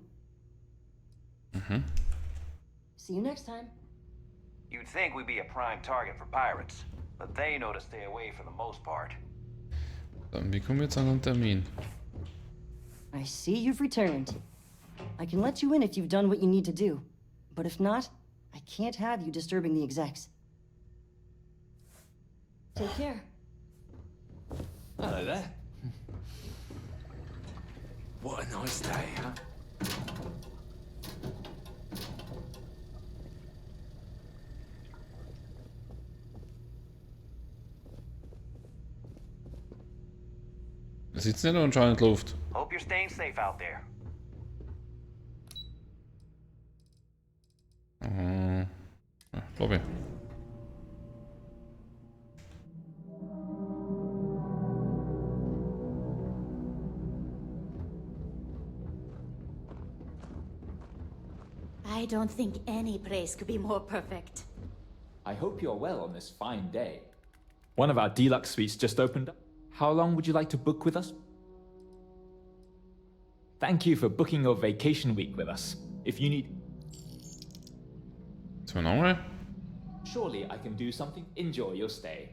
See you next time. You'd think we'd be a prime target for pirates, but they know to stay away for the most part. Dann, wie kommen wir jetzt an einen Termin? I see you've returned. I can let you in if you've done what you need to do. But if not, I can't have you disturbing the execs. Take care. Hello there. What a nice day, huh? Da sitzt nicht anscheinend Luft. Hope you're staying safe out there. Ja, Lobby. I don't think any place could be more perfect. I hope you're well on this fine day. One of our deluxe suites just opened up. How long would you like to book with us? Thank you for booking your vacation week with us. If you need... Ist mein Name? Surely I can do something. Enjoy your stay.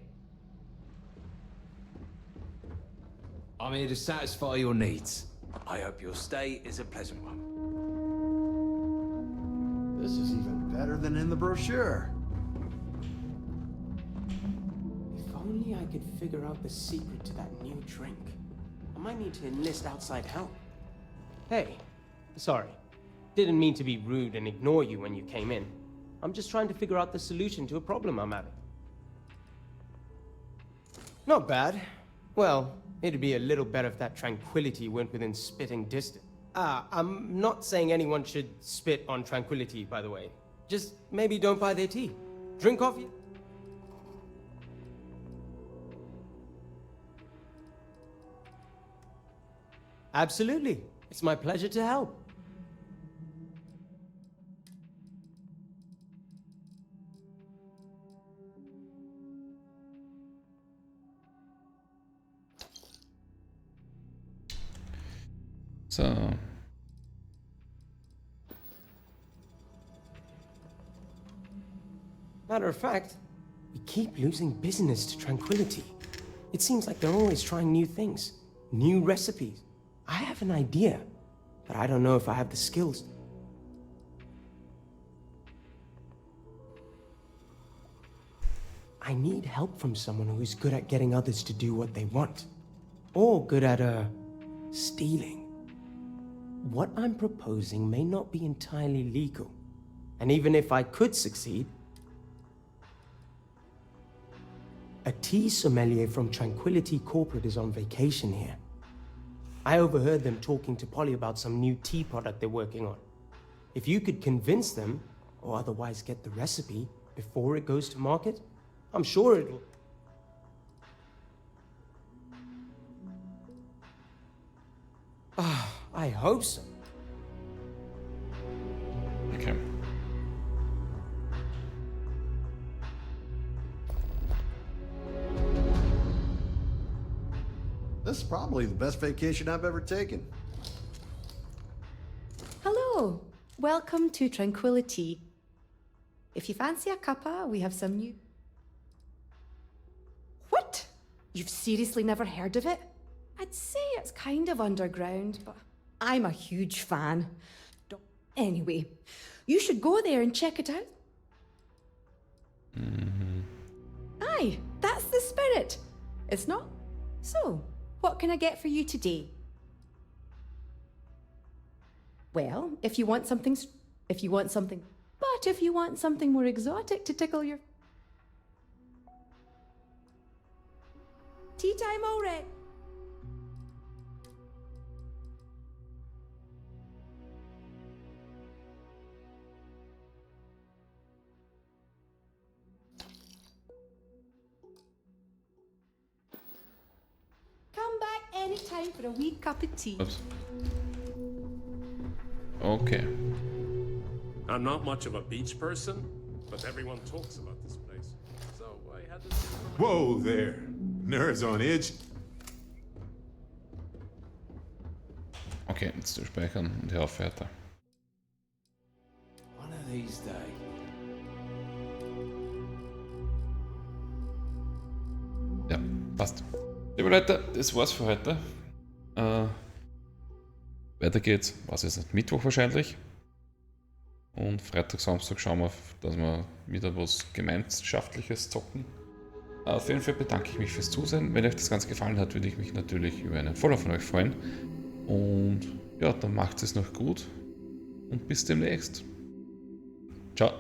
I'm here to satisfy your needs. I hope your stay is a pleasant one. This is even better than in the brochure. If only I could figure out the secret to that new drink. I might need to enlist outside help. Hey, sorry. Didn't mean to be rude and ignore you when you came in. I'm just trying to figure out the solution to a problem I'm having. Not bad. Well, it'd be a little better if that tranquility went within spitting distance. I'm not saying anyone should spit on tranquility, by the way. Just maybe don't buy their tea. Drink coffee. Absolutely. It's my pleasure to help. So. Matter of fact, we keep losing business to Tranquility. It seems like they're always trying new things, new recipes. I have an idea, but I don't know if I have the skills. I need help from someone who's good at getting others to do what they want. Or good at, stealing. What I'm proposing may not be entirely legal. And even if I could succeed, a tea sommelier from Tranquility Corporate is on vacation here. I overheard them talking to Polly about some new tea product they're working on. If you could convince them, or otherwise get the recipe before it goes to market, I'm sure it'll... I hope so. Okay. This is probably the best vacation I've ever taken. Hello. Welcome to Tranquility. If you fancy a cuppa, we have some new... What? You've seriously never heard of it? I'd say it's kind of underground, but I'm a huge fan. Anyway, you should go there and check it out. Aye, that's the spirit. It's not? So, what can I get for you today? Well, if you want something more exotic to tickle your... Tea time already. Come back anytime for a wee cup of tea. Oops. Okay. I'm not much of a beach person, but everyone talks about this place. So I had this... Whoa there! Nerves on edge. Okay, jetzt zu speichern und hier auf weiter. One of these days. Ja, passt. Liebe Leute, das war's für heute. Weiter geht's, was ist nicht, Mittwoch wahrscheinlich. Und Freitag, Samstag schauen wir, dass wir wieder was Gemeinschaftliches zocken. Auf jeden Fall bedanke ich mich fürs Zusehen. Wenn euch das Ganze gefallen hat, würde ich mich natürlich über einen Follow von euch freuen. Und ja, dann macht es noch gut und bis demnächst. Ciao.